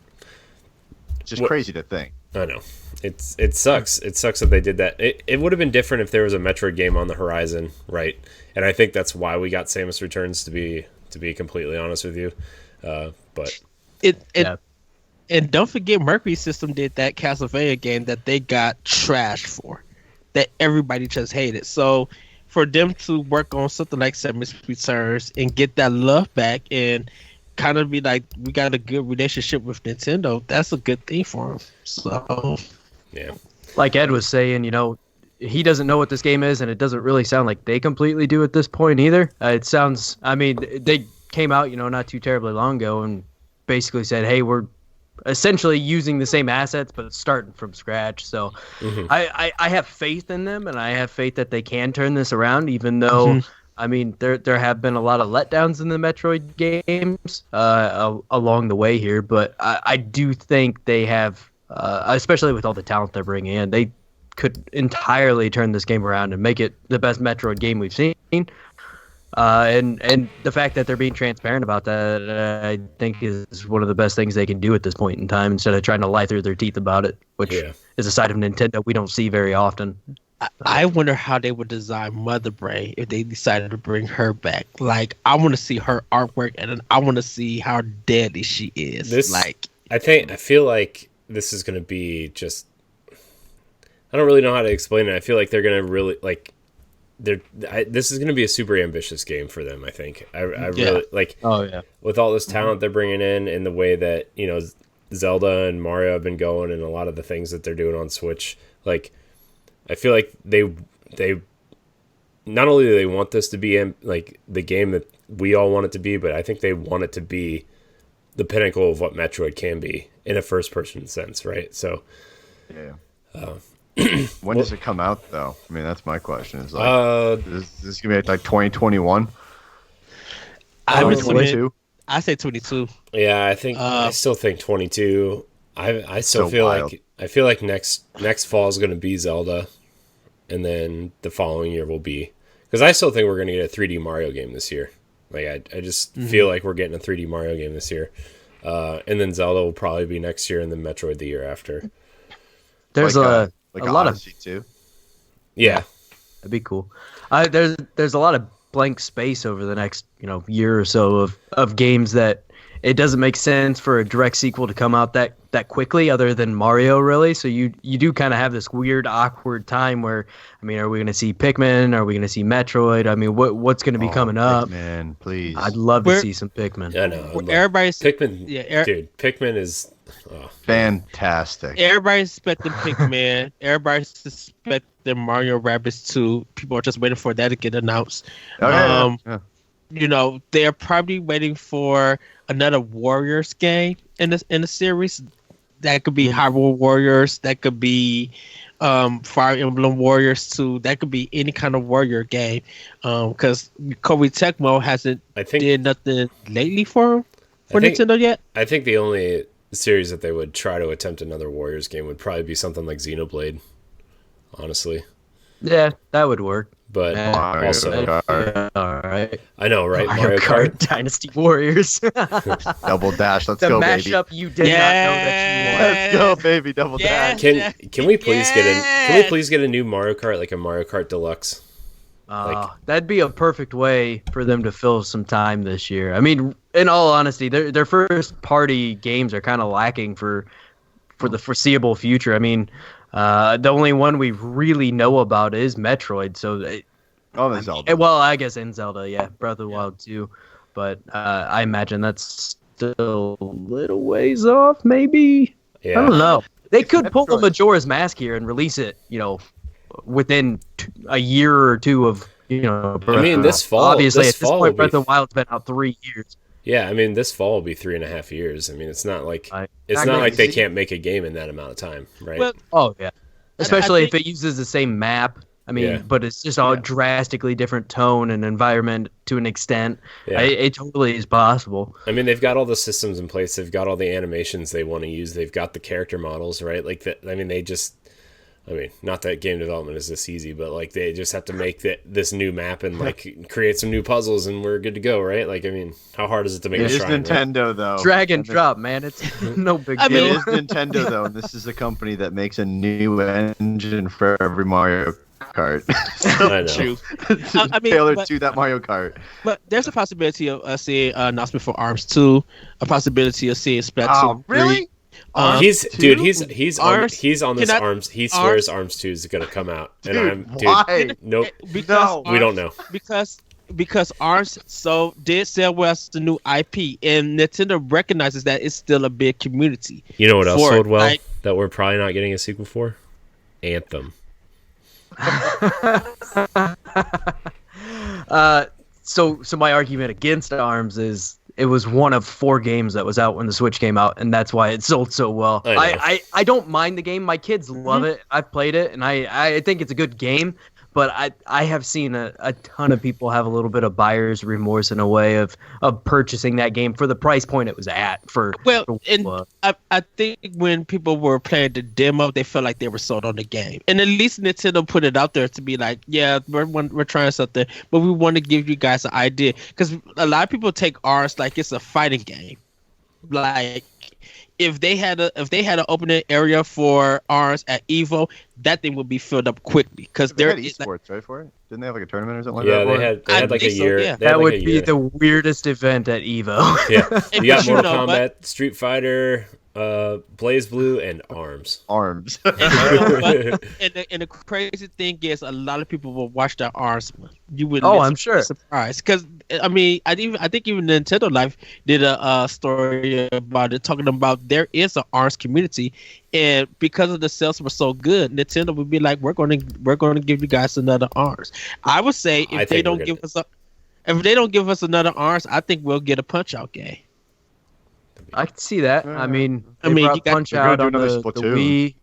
just crazy to think. I know. It sucks. It sucks that they did that. It would have been different if there was a Metroid game on the horizon, right? And I think that's why we got Samus Returns, to be completely honest with you. But and don't forget, Mercury System did that Castlevania game that they got trashed for, that everybody just hated. So for them to work on something like Samus Returns and get that love back and kind of be like, we got a good relationship with Nintendo, that's a good thing for them. So yeah, like Ed was saying, he doesn't know what this game is, and it doesn't really sound like they completely do at this point either. It sounds, I mean, they came out, not too terribly long ago and basically said, hey, we're essentially using the same assets, but starting from scratch. So I have faith in them, and I have faith that they can turn this around, even though, I mean, there have been a lot of letdowns in the Metroid games along the way here, but I do think they have, especially with all the talent they're bringing in, they could entirely turn this game around and make it the best Metroid game we've seen. And the fact that they're being transparent about that, I think is one of the best things they can do at this point in time, instead of trying to lie through their teeth about it, which is a side of Nintendo we don't see very often. I wonder how they would design Mother Brain if they decided to bring her back. Like, I want to see her artwork, and then I want to see how deadly she is. I feel like this is going to be just, I don't really know how to explain it. I feel like they're going to really, like, this is going to be a super ambitious game for them, I think. I really, like, with all this talent they're bringing in, and the way that, Zelda and Mario have been going, and a lot of the things that they're doing on Switch, like, I feel like they not only do they want this to be like the game that we all want it to be, but I think they want it to be the pinnacle of what Metroid can be in a first-person sense, right? So, when does it come out, though? I mean, that's my question. Is like, is this gonna be like 2021? I would 2022. I say 22. Yeah, I think I still think 22. I still feel wild. I feel like next fall is going to be Zelda, and then the following year will be, because I still think we're going to get a 3D Mario game this year. Like I just feel like we're getting a 3D Mario game this year, and then Zelda will probably be next year, and then Metroid the year after. There's a lot of too. Yeah, that'd be cool. There's a lot of blank space over the next year or so of games that it doesn't make sense for a direct sequel to come out that quickly, other than Mario, really. So you do kind of have this weird, awkward time where, I mean, are we going to see Pikmin? Are we going to see Metroid? I mean, what's going to be coming up? Pikmin, please. I'd love to see some Pikmin. Yeah, no. Everybody's Pikmin, dude. Pikmin is Fantastic. Everybody's expecting Pikmin. Everybody's expecting Mario Rabbids 2. People are just waiting for that to get announced. Yeah. You know, they're probably waiting for another Warriors game in the series. That could be Hyrule Warriors. That could be Fire Emblem Warriors 2. That could be any kind of warrior game. Because Koei Tecmo hasn't did nothing lately for Nintendo yet. I think the only series that they would try to attempt another Warriors game would probably be something like Xenoblade. Honestly. Yeah, that would work. But also, all right. I know, right? Mario Kart Dynasty Warriors. Double Dash. Let's the go, baby. mashup you did not know that you wanted. Let's go, baby. Double Dash. Can we please get a new Mario Kart, like a Mario Kart Deluxe? That'd be a perfect way for them to fill some time this year. I mean, in all honesty, their first party games are kind of lacking for the foreseeable future. I mean, the only one we really know about is Metroid. So, the Zelda. Well, I guess in Zelda, yeah, Breath of the Wild too. But I imagine that's still a little ways off, maybe. Yeah. I don't know. They could pull the Majora's Mask here and release it, within a year or two of, this fall. Obviously, this at this fall point, Breath of the Wild's been out 3 years. Yeah, I mean, this fall will be 3.5 years. I mean, it's not like they can't make a game in that amount of time, right? Well, yeah. Especially if it uses the same map. I mean, but it's just all drastically different tone and environment to an extent. Yeah. It totally is possible. I mean, they've got all the systems in place. They've got all the animations they want to use. They've got the character models, right? Not that game development is this easy, but like they just have to make this new map and like create some new puzzles, and we're good to go, right? Like, I mean, how hard is it to make a shrine? It is Nintendo, right? though. Drag and drop, man. It's no big deal. It is Nintendo, though, and this is a company that makes a new engine for every Mario Kart. I know. True. Tailored to that Mario Kart. But there's a possibility of seeing an announcement for ARMS 2, a possibility of seeing Splatoon 3. Really? He's on this Cannot- ARMS. He swears ARMS 2 is gonna come out, and why? Nope. Because we don't know. Because ARMS did sell well as the new IP, and Nintendo recognizes that it's still a big community. You know what else sold well that we're probably not getting a sequel for? Anthem. So my argument against ARMS is it was one of 4 games that was out when the Switch came out, and that's why it sold so well. I don't mind the game. My kids love it. I've played it, and I think it's a good game. But I have seen a ton of people have a little bit of buyer's remorse in a way of purchasing that game for the price point it was at. I think when people were playing the demo, they felt like they were sold on the game. And at least Nintendo put it out there to be like, yeah, we're trying something, but we want to give you guys an idea. Because a lot of people take ours like it's a fighting game. Like, if they had an opening area for ours at Evo, that thing would be filled up quickly. Because they had esports, right, for it? Didn't they have like a tournament or something like that? Yeah, they had like a year. Yeah. That would be the weirdest event at Evo. Yeah, you got Mortal Kombat, Street Fighter, Blaze Blue, and ARMS. ARMS. And the crazy thing is, a lot of people will watch that ARMS one. You would. I'm sure. Surprised, because I think even Nintendo Life did a story about it, talking about there is an ARMS community, and because of the sales were so good, Nintendo would be like, we're going to give you guys another ARMS. I would say if they don't give us another ARMS, I think we'll get a Punch Out game. I can see that. I mean, you got Punch Out on the Wii.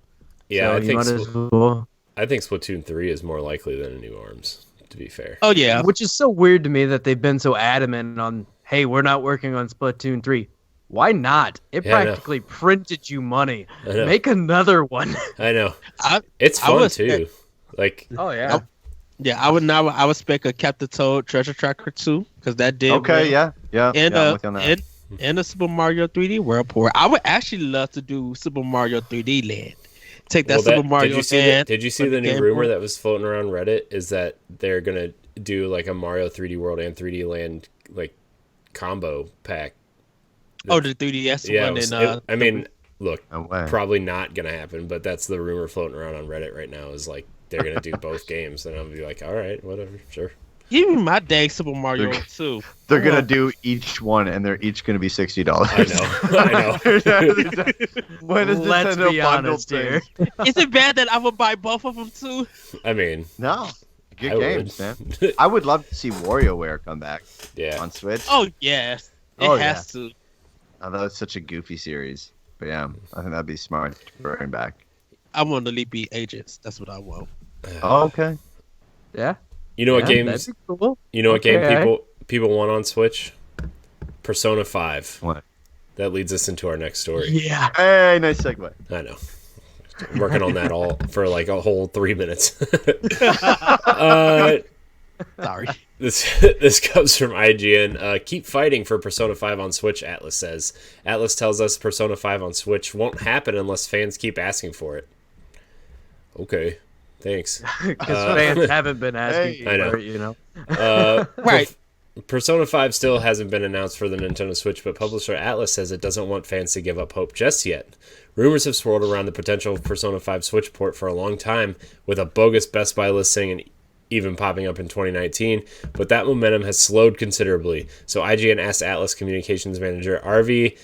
Yeah, so I think Splatoon 3 is more likely than a new ARMS, to be fair. Oh yeah, which is so weird to me that they've been so adamant on, hey, we're not working on Splatoon 3. Why not? It practically printed you money. Make another one. I know. It's fun too. Oh yeah. Yeah, I would spec a Captain Toad Treasure Tracker 2 because that did. Okay, well. yeah. And a Super Mario 3D World Tour. I would actually love to do Super Mario 3D Land. Take that Super Mario. Did you see the new rumor that was floating around Reddit? Is that they're gonna do like a Mario 3D World and 3D Land like combo pack? The 3DS one. Look, probably not gonna happen, but that's the rumor floating around on Reddit right now. Is like they're gonna do both games, and I'll be like, all right, whatever, sure. Give me my dang Super Mario 2. They're gonna do each one, and they're each gonna be $60. I know. When is Let's Nintendo be bundle honest here. Is it bad that I would buy both of them too? I mean, No, good I games, would. man. I would love to see WarioWare come back yeah. on Switch. Oh yes, it has to. Although it's such a goofy series, but yeah, I think that'd be smart to bring back. I want the Elite Beat Agents. That's what I want. Oh, okay. Yeah. You know what Yeah, games? that'd be cool. You know what game Okay. people want on Switch? Persona 5. What? That leads us into our next story. Yeah. Hey, nice segue. I know. I'm working on that all for like a whole 3 minutes. Sorry. This comes from IGN. Keep fighting for Persona 5 on Switch, Atlus says. Atlus tells us Persona 5 on Switch won't happen unless fans keep asking for it. Okay, thanks. Because fans haven't been asking I know. for it, Right. Persona 5 still hasn't been announced for the Nintendo Switch, but publisher Atlus says it doesn't want fans to give up hope just yet. Rumors have swirled around the potential Persona 5 Switch port for a long time, with a bogus Best Buy listing and even popping up in 2019, but that momentum has slowed considerably. So IGN asked Atlus communications manager Ari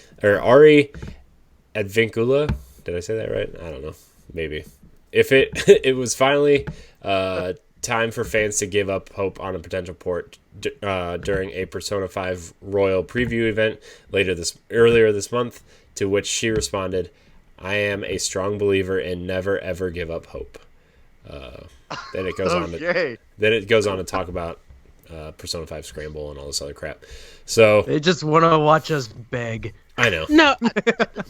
Advincula, did I say that right? I don't know, maybe. If it was finally time for fans to give up hope on a potential port during a Persona 5 Royal preview event earlier this month, to which she responded, "I am a strong believer in never ever give up hope." Then it goes on to talk about Persona 5 Scramble and all this other crap. So They just want to watch us beg. I know. No,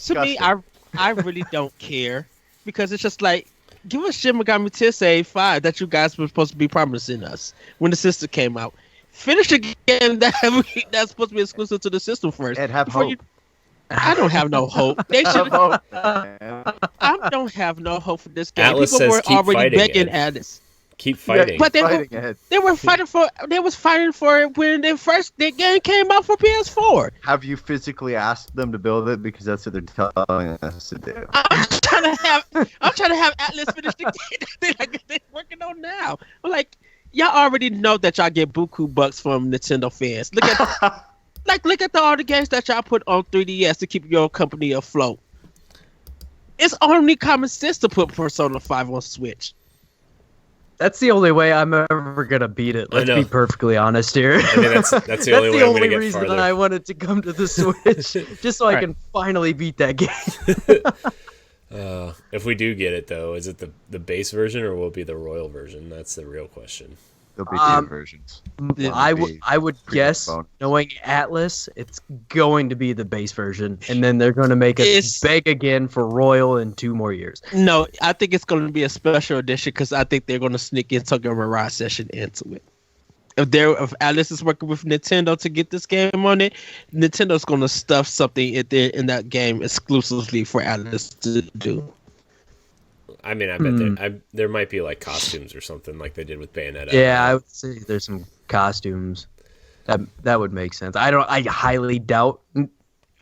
to me, I really don't care because it's just like, give us Shin Megami Tensei 5 that you guys were supposed to be promising us when the system came out. Finish the game that's supposed to be exclusive to the system first. And have hope. I don't have no hope. They should. I don't have no hope for this game. Atlus People says were keep already fighting, begging Ed. at this. Keep fighting. But they were fighting for it when the game came out for PS4. Have you physically asked them to build it because that's what they're telling us to do? I'm trying to have Atlus finish the game that they're working on now. I'm like, y'all already know that y'all get buku bucks from Nintendo fans. Look at all the games that y'all put on 3DS to keep your company afloat. It's only common sense to put Persona 5 on Switch. That's the only way I'm ever gonna beat it. Let's be perfectly honest here. I mean, that's the only way I'm gonna get reason farther. that I wanted to come to the Switch, just so I can finally beat that game. If we do get it, though, is it the base version or will it be the Royal version? That's the real question. There'll be two versions. I would guess, knowing Atlus, it's going to be the base version, and then they're going to make us beg again for Royal in 2 more years. No, I think it's going to be a special edition because I think they're going to sneak in Tokyo Mirage Session into it. If Atlus is working with Nintendo to get this game on it, Nintendo's going to stuff something in that game exclusively for Atlus to do. I mean, I bet there might be like costumes or something like they did with Bayonetta. Yeah, I would say there's some costumes. That would make sense. I highly doubt.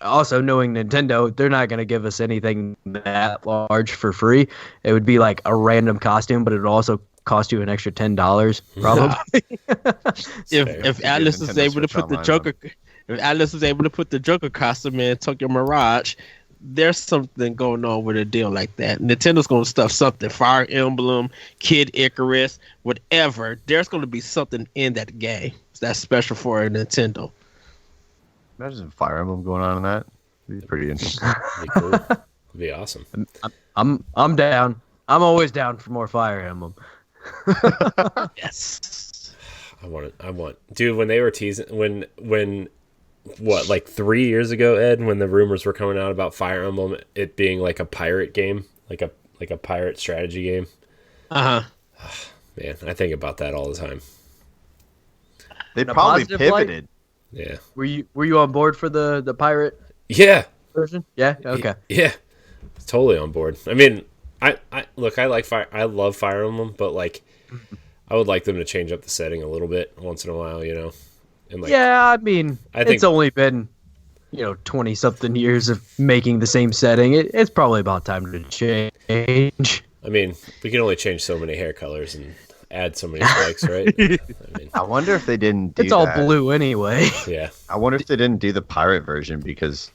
Also, knowing Nintendo, they're not going to give us anything that large for free. It would be like a random costume, but it would also cost you an extra $10 probably. if Atlus is able to put the Joker costume in Tokyo Mirage, there's something going on with a deal like that. Nintendo's going to stuff something, Fire Emblem, Kid Icarus, whatever. There's going to be something in that game that's special for a Nintendo. Imagine some Fire Emblem going on in that. It'd be pretty interesting. It'd be cool. It'd be awesome. I'm down. I'm always down for more Fire Emblem. Yes. I want. Dude, when they were teasing, when what, like 3 years ago, Ed, when the rumors were coming out about Fire Emblem, it being like a pirate game, like a pirate strategy game. Man, I think about that all the time. They probably pivoted. Yeah. Were you on board for the pirate? Yeah. Version? Yeah. Okay. Yeah. Totally on board. I mean, I love Fire Emblem, but like, I would like them to change up the setting a little bit once in a while, you know. And like, yeah, I mean, it's only been 20-something years of making the same setting. It's probably about time to change. I mean, we can only change so many hair colors and add so many spikes, right? I mean, I wonder if they didn't do It's all that. blue anyway. yeah. I wonder if they didn't do the pirate version because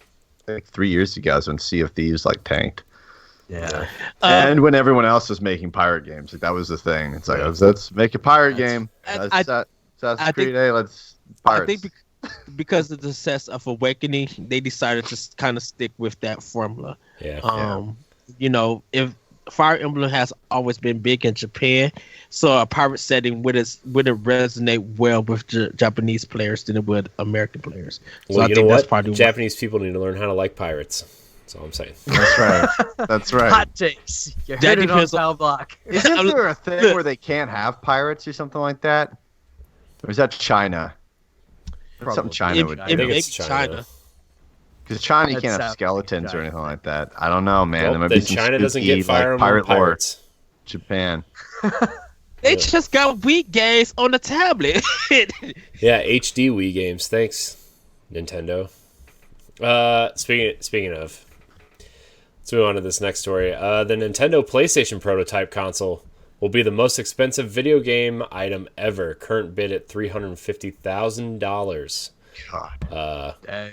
like 3 years ago is when Sea of Thieves like tanked. Yeah. And when everyone else was making pirate games, like that was the thing. It's like let's make a pirate game. Assassin's Creed, hey, let's pirates. I think because of the success of Awakening, they decided to kind of stick with that formula. Yeah. You know, if Fire Emblem has always been big in Japan, so a pirate setting would resonate well with Japanese players than it would American players. So Well, I you think know that's what? probably Japanese people need to learn how to like pirates. That's all I'm saying. That's right. That's right. Hot takes. You That heard it on depends on- Foul Block. Isn't there a thing where they can't have pirates or something like that? Or is that China? That's something China would I do. think Maybe it's China. Because China, you That's can't have South skeletons China. or anything like that. I don't know, man. Well, there might then be some China doesn't get spooky, Fire like, Emblem pirate lore. pirates. Japan. They just got Wii games on the tablet. Yeah, HD Wii games. Thanks, Nintendo. Speaking of, let's move on to this next story. The Nintendo PlayStation prototype console will be the most expensive video game item ever. Current bid at $350,000. God. Dang.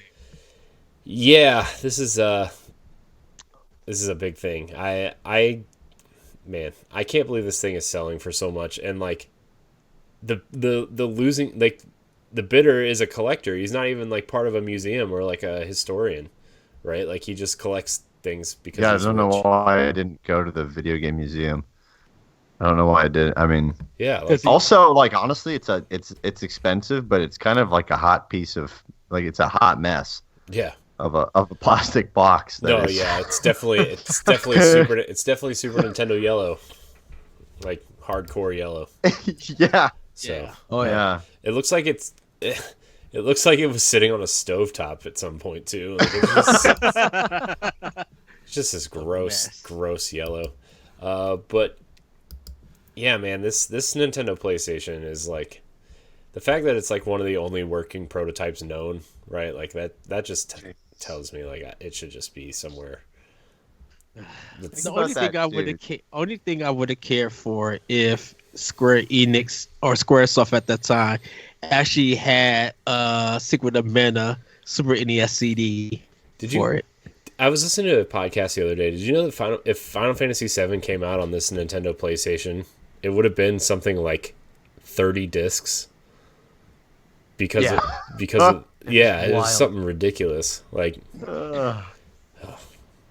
Yeah, this is a big thing. Man, I can't believe this thing is selling for so much. And like the losing, like the bidder is a collector. He's not even like part of a museum or like a historian, right? Like he just collects things because Yeah, I he's don't know rich. why I didn't go to the video game museum. I don't know why I did. I mean, Yeah, like, also, like honestly, it's expensive, but it's kind of like a hot piece of like it's a hot mess yeah. of a plastic box. No, is- yeah, it's definitely Super Nintendo yellow, like hardcore yellow. yeah. So Yeah. Oh yeah. it looks like it looks like it was sitting on a stovetop at some point too. Like it's just this gross yellow. But yeah, man, this Nintendo PlayStation is like the fact that it's like one of the only working prototypes known, right? Like that just tells me like it should just be somewhere. That's- The about only thing that, I would have cared for if Square Enix or Squaresoft at that time actually had Secret of Mana Super NES CD for it. I was listening to a podcast the other day. Did you know that if Final Fantasy VII came out on this Nintendo PlayStation, it would have been something like 30 discs? Because Yeah. it Wild. was something ridiculous. Like,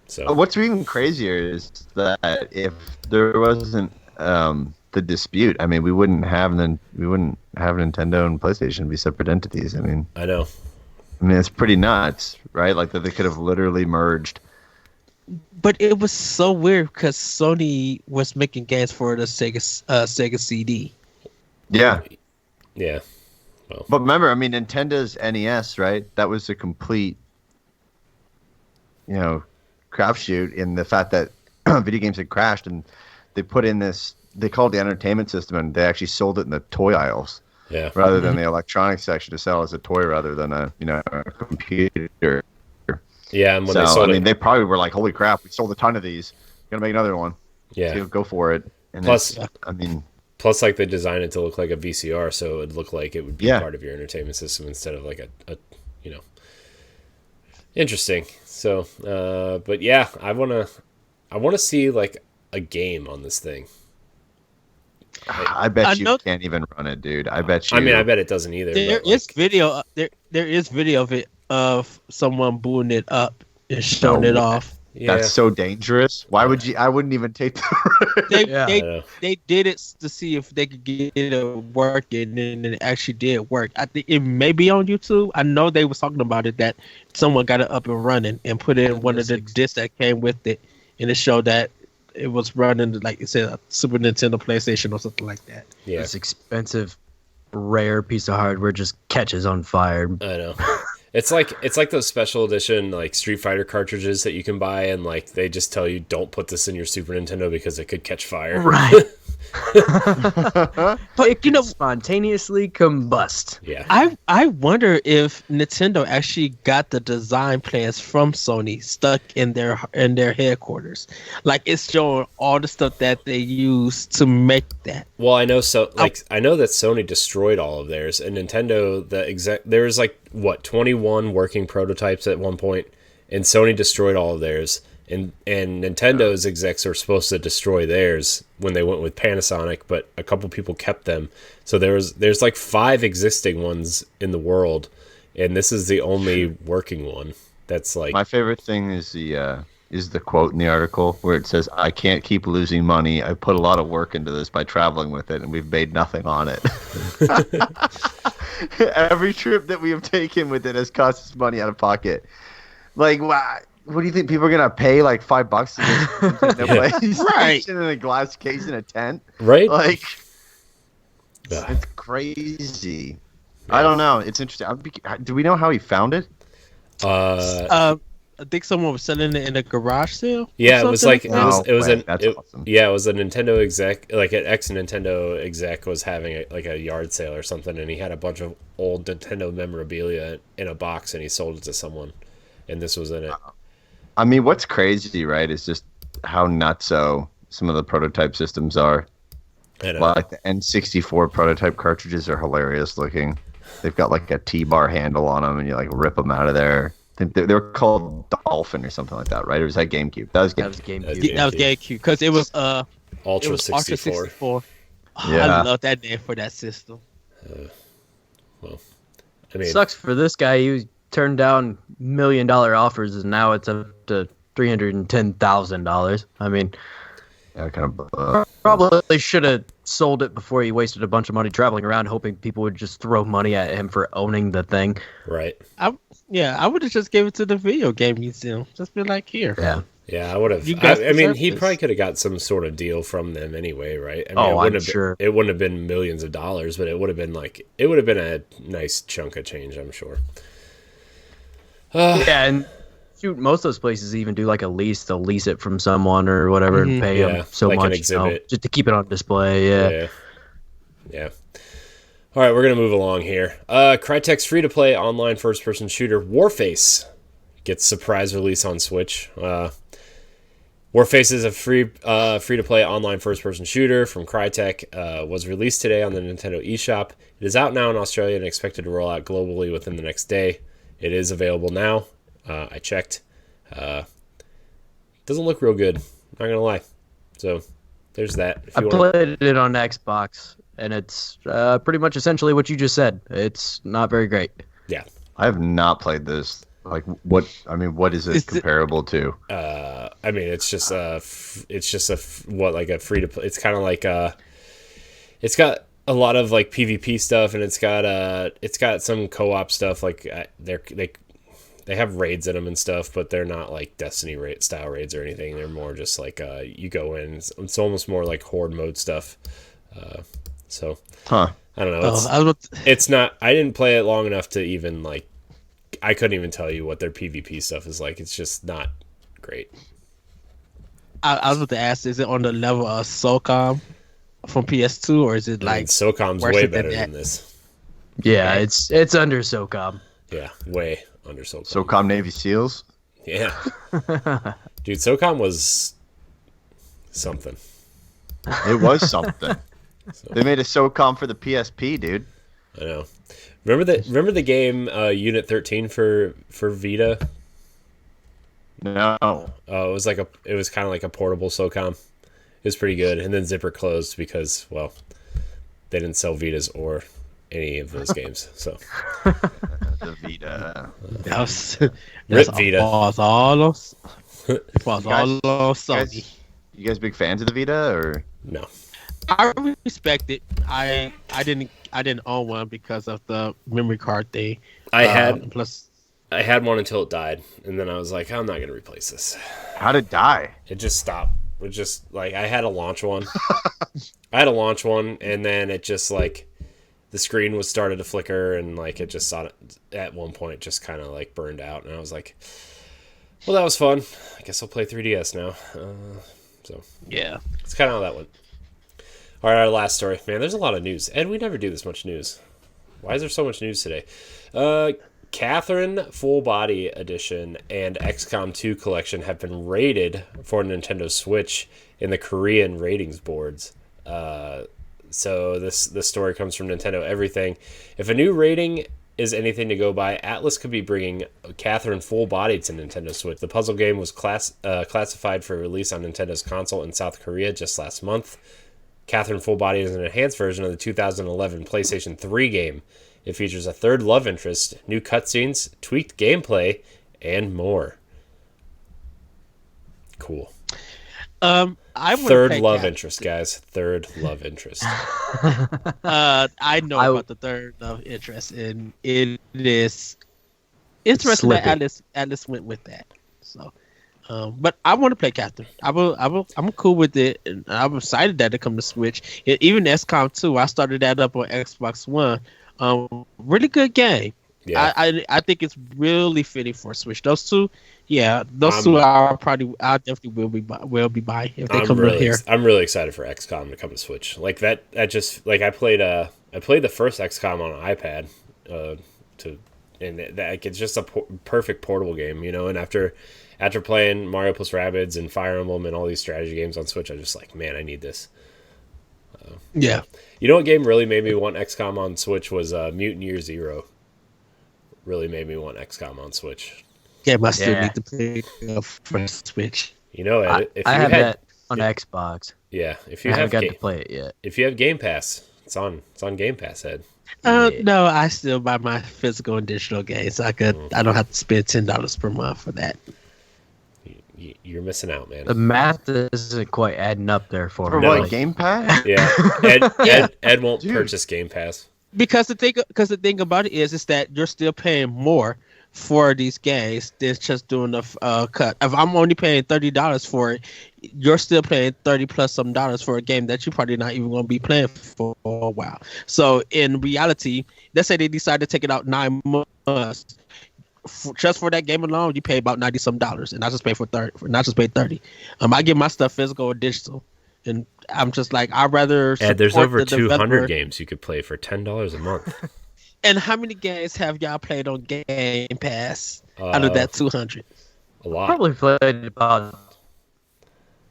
so What's even crazier is that if there wasn't the dispute, I mean, we wouldn't have Nintendo and PlayStation be separate entities. I mean, I know. it's pretty nuts, right? Like that they could have literally merged. But it was so weird because Sony was making games for the Sega CD. Yeah. Yeah. But remember, I mean, Nintendo's NES, right? That was a complete, crapshoot in the fact that video games had crashed, and they put in this. They called it the entertainment system, and they actually sold it in the toy aisles Yeah. rather than the electronics section to sell as a toy rather than a computer. Yeah, and when So they sold I mean, it, they probably were like, "Holy crap, we sold a ton of these. Gonna make another one. yeah. So go for it." And Plus- I mean, Plus, like they designed it to look like a VCR, so it would look like it would be Yeah. part of your entertainment system instead of like a interesting. So, but yeah, I wanna see like a game on this thing. I bet I you know- can't even run it, dude. I bet you. I mean, I bet it doesn't either. There but, is like, video. There is video of it of someone booting it up and showing No it way. off. yeah, That's so dangerous. Why would you? I wouldn't even take the. They Yeah. I know. they did it to see if they could get it working, and it actually did work. I think it may be on YouTube. I know they was talking about it that someone got it up and running and put it in one of the discs that came with it, and it showed that it was running like you said, a Super Nintendo, PlayStation, or something like that. yeah, This expensive, rare piece of hardware just catches on fire. I know. It's like those special edition like Street Fighter cartridges that you can buy, and like they just tell you don't put this in your Super Nintendo because it could catch fire. Right. But spontaneously combust. Yeah. I wonder if Nintendo actually got the design plans from Sony stuck in their headquarters. Like it's showing all the stuff that they used to make that. Well, I know I know that Sony destroyed all of theirs, and Nintendo there was 21 working prototypes at one point, and Sony destroyed all of theirs. And Nintendo's execs are supposed to destroy theirs when they went with Panasonic, but a couple people kept them. So there's like 5 existing ones in the world, and this is the only working one. That's like my favorite thing is the quote in the article where it says, "I can't keep losing money. I put a lot of work into this by traveling with it, and we've made nothing on it." Every trip that we have taken with it has cost us money out of pocket. Like, wow. What do you think? People are gonna pay like $5 to get into PlayStation in a glass case in a tent, right? Like, it's crazy. Yeah. I don't know. It's interesting. Do we know how he found it? I think someone was selling it in a garage sale. Yeah, it was like awesome. Yeah, it was a Nintendo exec, like an ex-Nintendo exec was having a yard sale or something, and he had a bunch of old Nintendo memorabilia in a box, and he sold it to someone, and this was in it. I mean, what's crazy, right, is just how nutso some of the prototype systems are. I know. Like the N64 prototype cartridges are hilarious looking. They've got like a T-bar handle on them, and you like rip them out of there. I think they were called Dolphin or something like that, right? Or was that GameCube? That was GameCube. That was GameCube because it was Ultra 64. Oh, yeah. I love that name for that system. Well, I mean, sucks for this guy. He turned down $1 million offers, and now it's up to $310,000. I mean, yeah, kind of. Probably should have sold it before he wasted a bunch of money traveling around, hoping people would just throw money at him for owning the thing. Right. I would have just gave it to the video game museum. Just be like, here. Yeah, I would have. I mean, he probably could have got some sort of deal from them anyway, right? I mean, I'm sure. It wouldn't have been millions of dollars, but it would have been a nice chunk of change, I'm sure. Yeah, and shoot, most of those places even do like a lease. They'll lease it from someone or whatever and pay them so like much, an exhibit. just to keep it on display. Yeah. All right, we're gonna move along here. Crytek's free-to-play online first-person shooter Warface gets surprise release on Switch. Warface is a free-to-play online first-person shooter from Crytek. Was released today on the Nintendo eShop. It is out now in Australia and expected to roll out globally within the next day. It is available now. I checked. Doesn't look real good. Not gonna lie. So there's that. I played it on Xbox, and it's pretty much essentially what you just said. It's not very great. Yeah, I have not played this. Like, what? I mean, what is it comparable to? I mean, it's just a free to play. It's kind of like it's got a lot of like PvP stuff, and it's got some co-op stuff. Like they have raids in them and stuff, but they're not like Destiny style raids or anything. They're more just like you go in. It's almost more like horde mode stuff. So I don't know. It's not. I didn't play it long enough to even like. I couldn't even tell you what their PvP stuff is like. It's just not great. I was about to ask: is it on the level of SOCOM from PS2, or is it like SOCOM's way better than this? Yeah, it's under SOCOM. Yeah, way under SOCOM. SOCOM Navy SEALs? Yeah. Dude, SOCOM was something. It was something. They made a SOCOM for the PSP, dude. I know. Remember the game Unit 13 for Vita? No. Oh, it was kind of like a portable SOCOM. It was pretty good, and then Zipper closed because, well, they didn't sell Vitas or any of those games. So the Vita. Rip Vita. Was all Sony. You guys big fans of the Vita or no? I respect it. I didn't own one because of the memory card thing. I had one until it died, and then I was like, I'm not gonna replace this. How'd it die? It just stopped. It just like I had a launch one. And then it just like the screen was started to flicker, and like it just at one point just kind of like burned out, and I was like, well, that was fun. I guess I'll play 3DS now. So yeah, it's kind of how that went. All right, our last story. Man, there's a lot of news. Ed, we never do this much news. Why is there so much news today? Catherine Full Body Edition and XCOM 2 Collection have been rated for Nintendo Switch in the Korean ratings boards. So this story comes from Nintendo Everything. If a new rating is anything to go by, Atlus could be bringing Catherine Full Body to Nintendo Switch. The puzzle game was classified for release on Nintendo's console in South Korea just last month. Catherine Full Body is an enhanced version of the 2011 PlayStation 3 game. It features a third love interest, new cutscenes, tweaked gameplay, and more. Cool. Third love interest, guys. Third love interest. I know about the third love interest, and it is interesting that Atlus went with that. So, but I want to play Catherine. I'm cool with it, and I'm excited that it come to Switch. Even XCOM 2, I started that up on Xbox One. Really good game. Yeah. I think it's really fitting for Switch. Those two, two I definitely will be buying if they come in here. I'm really excited for XCOM to come to Switch. Like that just like I played the first XCOM on an iPad, it's just a perfect portable game, and after playing Mario plus Rabbids and Fire Emblem and all these strategy games on Switch, I just like, man, I need this. Yeah. You know what game really made me want XCOM on Switch was Mutant Year Zero. Really made me want XCOM on Switch. Yeah, I still need to play for Switch. If I have that on Xbox. Yeah, if you haven't got to play it yet. If you have Game Pass, it's on Game Pass, Ed. No, I still buy my physical and digital games. I don't have to spend $10 per month for that. You're missing out, man. The math isn't quite adding up there for me. For what, Game Pass? Yeah, Ed won't purchase Game Pass. Because the thing about it is that you're still paying more for these games than just doing the cut. If I'm only paying $30 for it, you're still paying $30 plus some dollars for a game that you're probably not even going to be playing for a while. So in reality, let's say they decide to take it out 9 months. Just for that game alone, you pay about $90 some, and I just pay for 30. Not just pay 30. I get my stuff physical or digital, and I'm just like, I'd rather. Ed, there's over 200 games you could play for $10 a month. And how many games have y'all played on Game Pass out of that 200? A lot. Probably played about.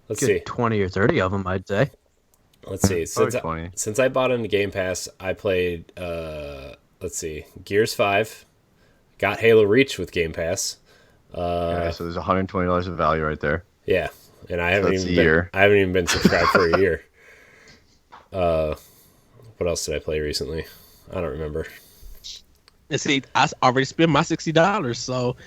Let's see, 20 or 30 of them, I'd say. Let's see. Since I bought into Game Pass, I played. Gears 5. Got Halo Reach with Game Pass. So there's $120 of value right there. Yeah, and I haven't even been subscribed for a year. What else did I play recently? I don't remember. And see, I already spent my $60. So,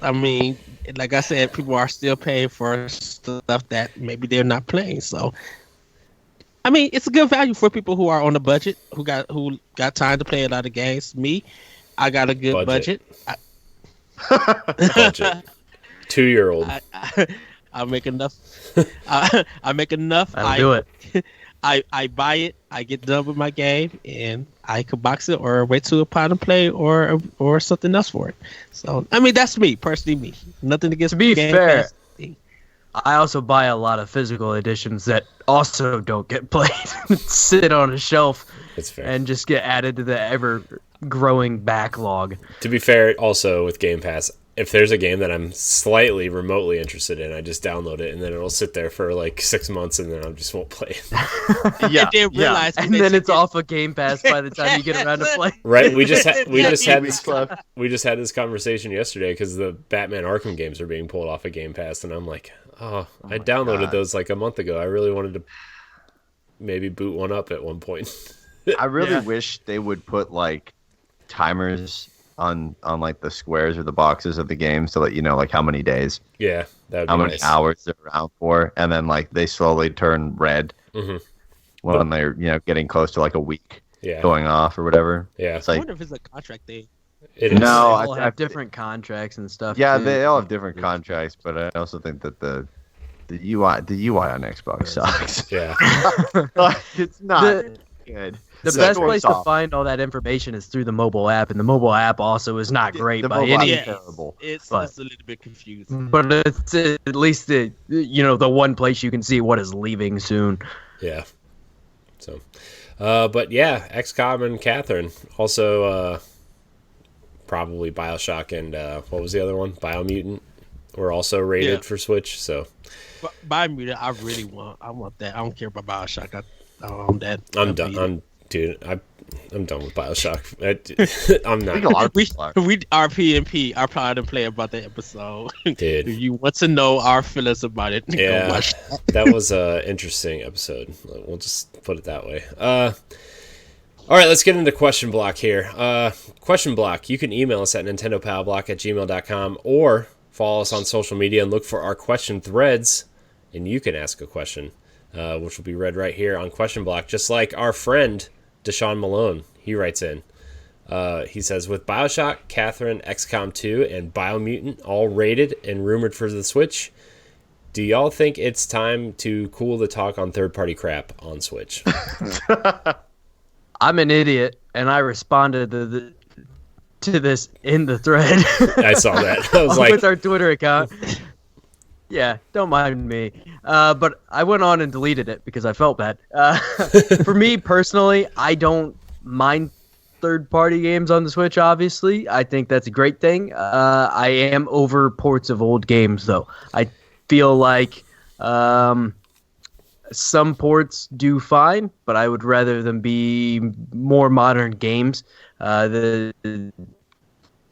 I mean, like I said, people are still paying for stuff that maybe they're not playing. So, I mean, it's a good value for people who are on a budget, who got time to play a lot of games. Me. I got a good budget. Budget. 2-year-old. I make enough. I make enough. I'll do it. I buy it. I get done with my game, and I can box it or wait to apply to play or something else for it. So I mean, that's me personally. Me. Nothing against. To be fair, I also buy a lot of physical editions that also don't get played. Sit on a shelf. That's fair. And just get added to the ever-growing backlog. To be fair, also with Game Pass, if there's a game that I'm slightly remotely interested in, I just download it, and then it'll sit there for like 6 months, and then I just won't play it. And then it's off of Game Pass by the time you get around to play. Right? We just had this conversation yesterday because the Batman Arkham games are being pulled off of Game Pass, and I'm like, I downloaded those like a month ago. I really wanted to maybe boot one up at one point. I really wish they would put like timers on like the squares or the boxes of the game so that you know like how many days. Yeah, that would be how many hours they're around for, and then like they slowly turn red when they're getting close to like a week going off or whatever. Yeah, I wonder if it's a contract thing. It is. No, I have different contracts and stuff. Yeah, they all have different contracts, but I also think that the UI on Xbox sucks. Yeah, it's not good. The best place to find all that information is through the mobile app, and the mobile app also is not great by any means. Terrible. It's a little bit confusing. But it's at least the one place you can see what is leaving soon. Yeah. So, but yeah, XCOM and Catherine. Also, probably Bioshock and what was the other one? Biomutant were also rated for Switch. So, Biomutant, I want that. I don't care about Bioshock. I own that. I'm done. I'm done with Bioshock. I'm not. We RP&P. I probably didn't play about that episode. Dude, if you want to know our feelings about it, yeah, go watch that was an interesting episode. We'll just put it that way. All right, let's get into question block here. Question block. You can email us at nintendopalblock@gmail.com or follow us on social media and look for our question threads, and you can ask a question, which will be read right here on question block, just like our friend Deshaun Malone. He writes in. He says, with Bioshock, Catherine, XCOM 2, and Biomutant all rated and rumored for the Switch, do y'all think it's time to cool the talk on third-party crap on Switch? I'm an idiot, and I responded to this in the thread. I saw that. I was like, with our Twitter account. Yeah, don't mind me. But I went on and deleted it because I felt bad. For me personally, I don't mind third-party games on the Switch, obviously. I think that's a great thing. I am over ports of old games, though. I feel like some ports do fine, but I would rather them be more modern games.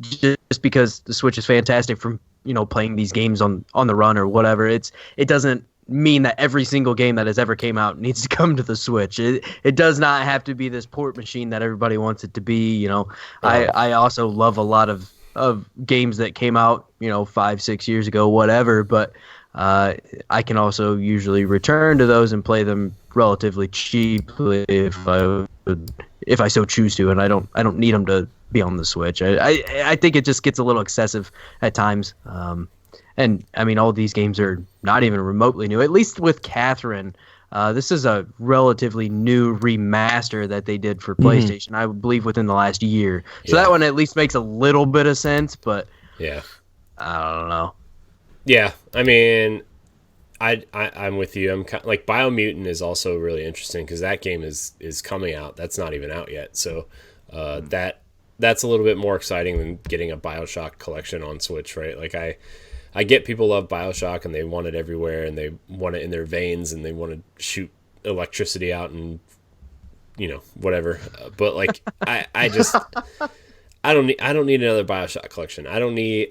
Just because the Switch is fantastic from playing these games on the run or whatever. It doesn't mean that every single game that has ever came out needs to come to the Switch. It does not have to be this port machine that everybody wants it to be. I also love a lot of games that came out 5-6 years ago, whatever, but I can also usually return to those and play them relatively cheaply if I so choose to, and I don't need them to be on the Switch. I think it just gets a little excessive at times. And I mean, all these games are not even remotely new. At least with Catherine, this is a relatively new remaster that they did for PlayStation, I believe within the last year. So that one at least makes a little bit of sense, but yeah, I don't know. Yeah, I mean, I'm with you. I'm like Biomutant is also really interesting because that game is coming out. That's not even out yet. So that's a little bit more exciting than getting a Bioshock collection on Switch, right? Like I get people love Bioshock and they want it everywhere and they want it in their veins and they want to shoot electricity out and whatever. But like I don't need another Bioshock collection. I don't need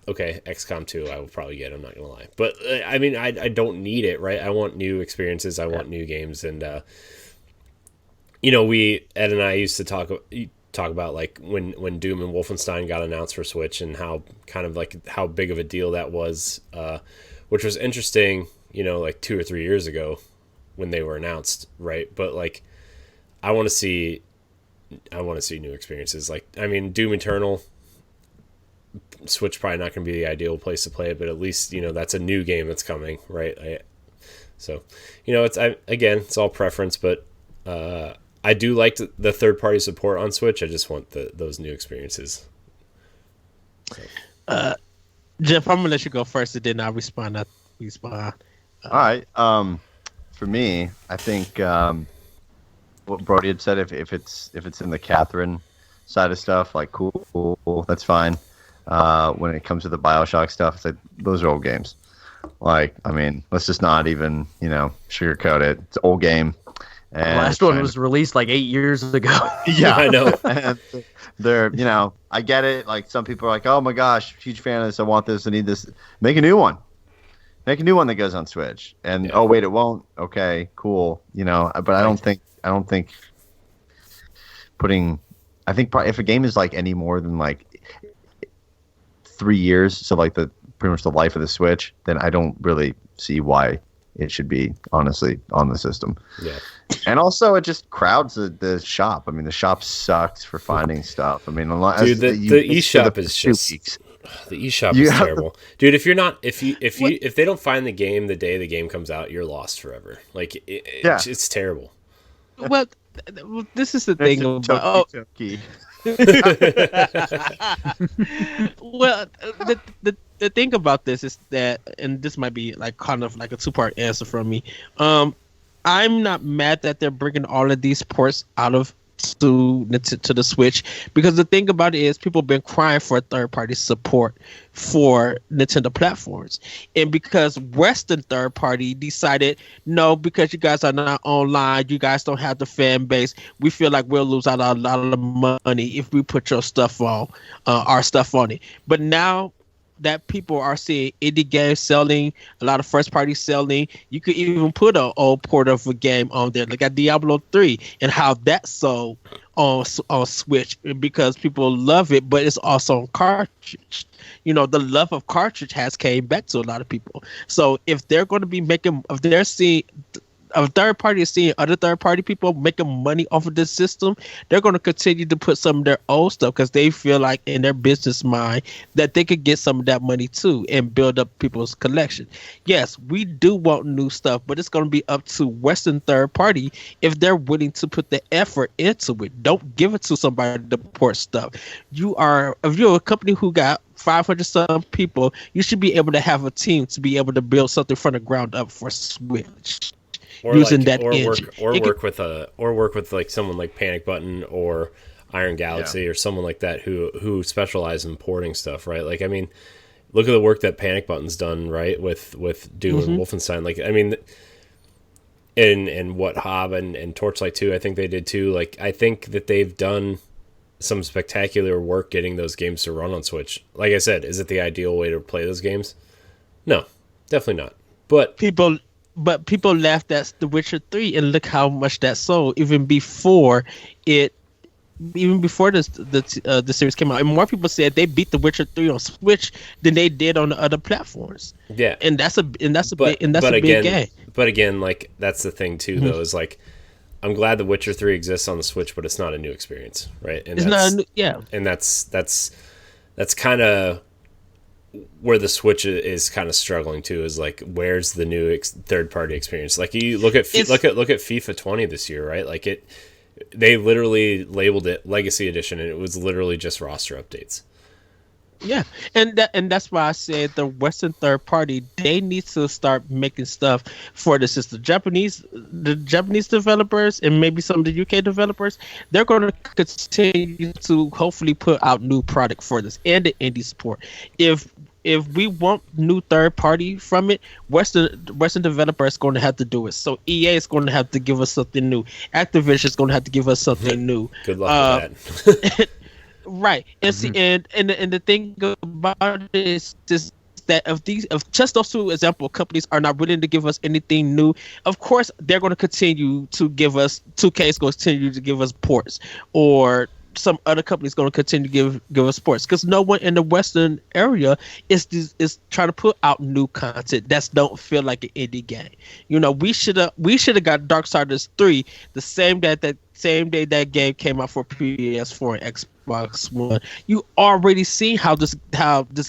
okay, XCOM 2 I will probably get, I'm not going to lie. But, I mean, I don't need it, right? I want new experiences. I want new games. And, Ed and I used to talk about, like, when Doom and Wolfenstein got announced for Switch and how big of a deal that was, which was interesting, like 2 or 3 years ago when they were announced, right? But, like, I want to see new experiences. Like, I mean, Doom Eternal, Switch probably not going to be the ideal place to play it, but at least that's a new game that's coming, right? It's all preference, but I do like the third party support on Switch. I just want those new experiences. So. Jeff, I'm gonna let you go first, and then I'll respond. All right. For me, I think what Brody had said, if it's in the Catherine side of stuff, like cool, that's fine. When it comes to the Bioshock stuff, it's like those are old games. Like, I mean, let's just not even, sugarcoat it. It's an old game. And the last one was released like 8 years ago. Yeah, I know. And they're, I get it. Like, some people are like, oh my gosh, huge fan of this. I want this. I need this. Make a new one. Make a new one that goes on Switch. And oh wait, it won't. Okay, cool. But I don't think putting. I think if a game is like any more than like 3 years, so like pretty much the life of the Switch, then I don't really see why it should be honestly on the system. Yeah. And also, it just crowds the shop. I mean, the shop sucks for finding stuff. I mean, dude, the eShop is just the eShop is terrible, dude. If they don't find the game the day the game comes out, you're lost forever. Like, it's terrible. Well, this is the thing about. Well, the thing about this is that, and this might be like kind of like a 2-part answer from me. I'm not mad that they're bringing all of these ports out of to the Switch, because the thing about it is people have been crying for third-party support for Nintendo platforms, and because Western third-party decided no, because you guys are not online, you guys don't have the fan base, we feel like we'll lose out a lot of money if we put your stuff on our stuff on it. But now that people are seeing indie games selling, a lot of first party selling, you could even put an old port of a game on there. Look at Diablo 3 and how that sold on Switch, because people love it, but it's also on cartridge. You know, the love of cartridge has came back to a lot of people. So if they're going to be making, if they're seeing a third party is seeing other third party people making money off of this system, they're going to continue to put some of their old stuff because they feel like in their business mind that they could get some of that money too and build up people's collection. Yes, we do want new stuff, but it's going to be up to Western third party if they're willing to put the effort into it. Don't give it to somebody to port stuff. If you're a company who got 500 some people, you should be able to have a team to be able to build something from the ground up for Switch. Or using like, that or engine. work with like someone like Panic Button or Iron Galaxy or someone like that who specialize in porting stuff, right? Like, I mean, look at the work that Panic Button's done, right, with Doom and Wolfenstein. Like, I mean, and what Hob and Torchlight 2, I think they did too. Like, I think that they've done some spectacular work getting those games to run on Switch. Like I said, is it the ideal way to play those games? No, definitely not. But people laughed at The Witcher 3 and look how much that sold even before the series came out. And more people said they beat The Witcher 3 on Switch than they did on the other platforms. Yeah. And that's a big game. But again, like, that's the thing too though, is like, I'm glad The Witcher 3 exists on the Switch, but it's not a new experience, right? And and that's kind of where the Switch is kind of struggling too, is like, where's the new third-party experience? Like, you look at FIFA 20 this year, right? Like, they literally labeled it Legacy Edition, and it was literally just roster updates. Yeah, and that's why I said the Western third party, they need to start making stuff for the system. The Japanese developers and maybe some of the UK developers, they're going to continue to hopefully put out new product for this and the indie support. If we want new third party from it, Western developer is going to have to do it. So EA is going to have to give us something new. Activision is going to have to give us something new. Good luck with that. Right, and see, and the thing about it is just that if just those two example companies are not willing to give us anything new, of course they're going to continue to give us 2K is going to continue to give us ports, or some other companies going to continue to give us ports, because no one in the Western area is trying to put out new content that don't feel like an indie game. You know, we should have got Darksiders 3 the same day that game came out for PS4 and Xbox One. You already see how this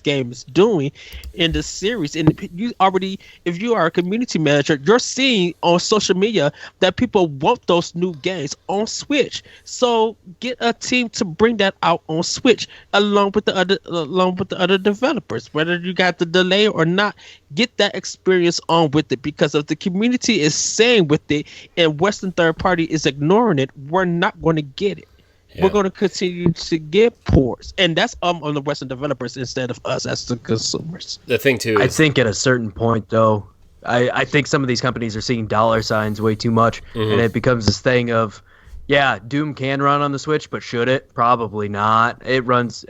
game is doing in the series, and you already, if you are a community manager, you're seeing on social media that people want those new games on Switch. So get a team to bring that out on Switch along with the other developers, whether you got the delay or not. Get that experience on with it, because if the community is saying with it and Western third party is ignoring it, we're not going to get it. Yeah. We're going to continue to get ports, and that's on the Western developers instead of us as the consumers. The thing too is, I think at a certain point though, I think some of these companies are seeing dollar signs way too much, and it becomes this thing of, yeah, Doom can run on the Switch, but should it? Probably not. It's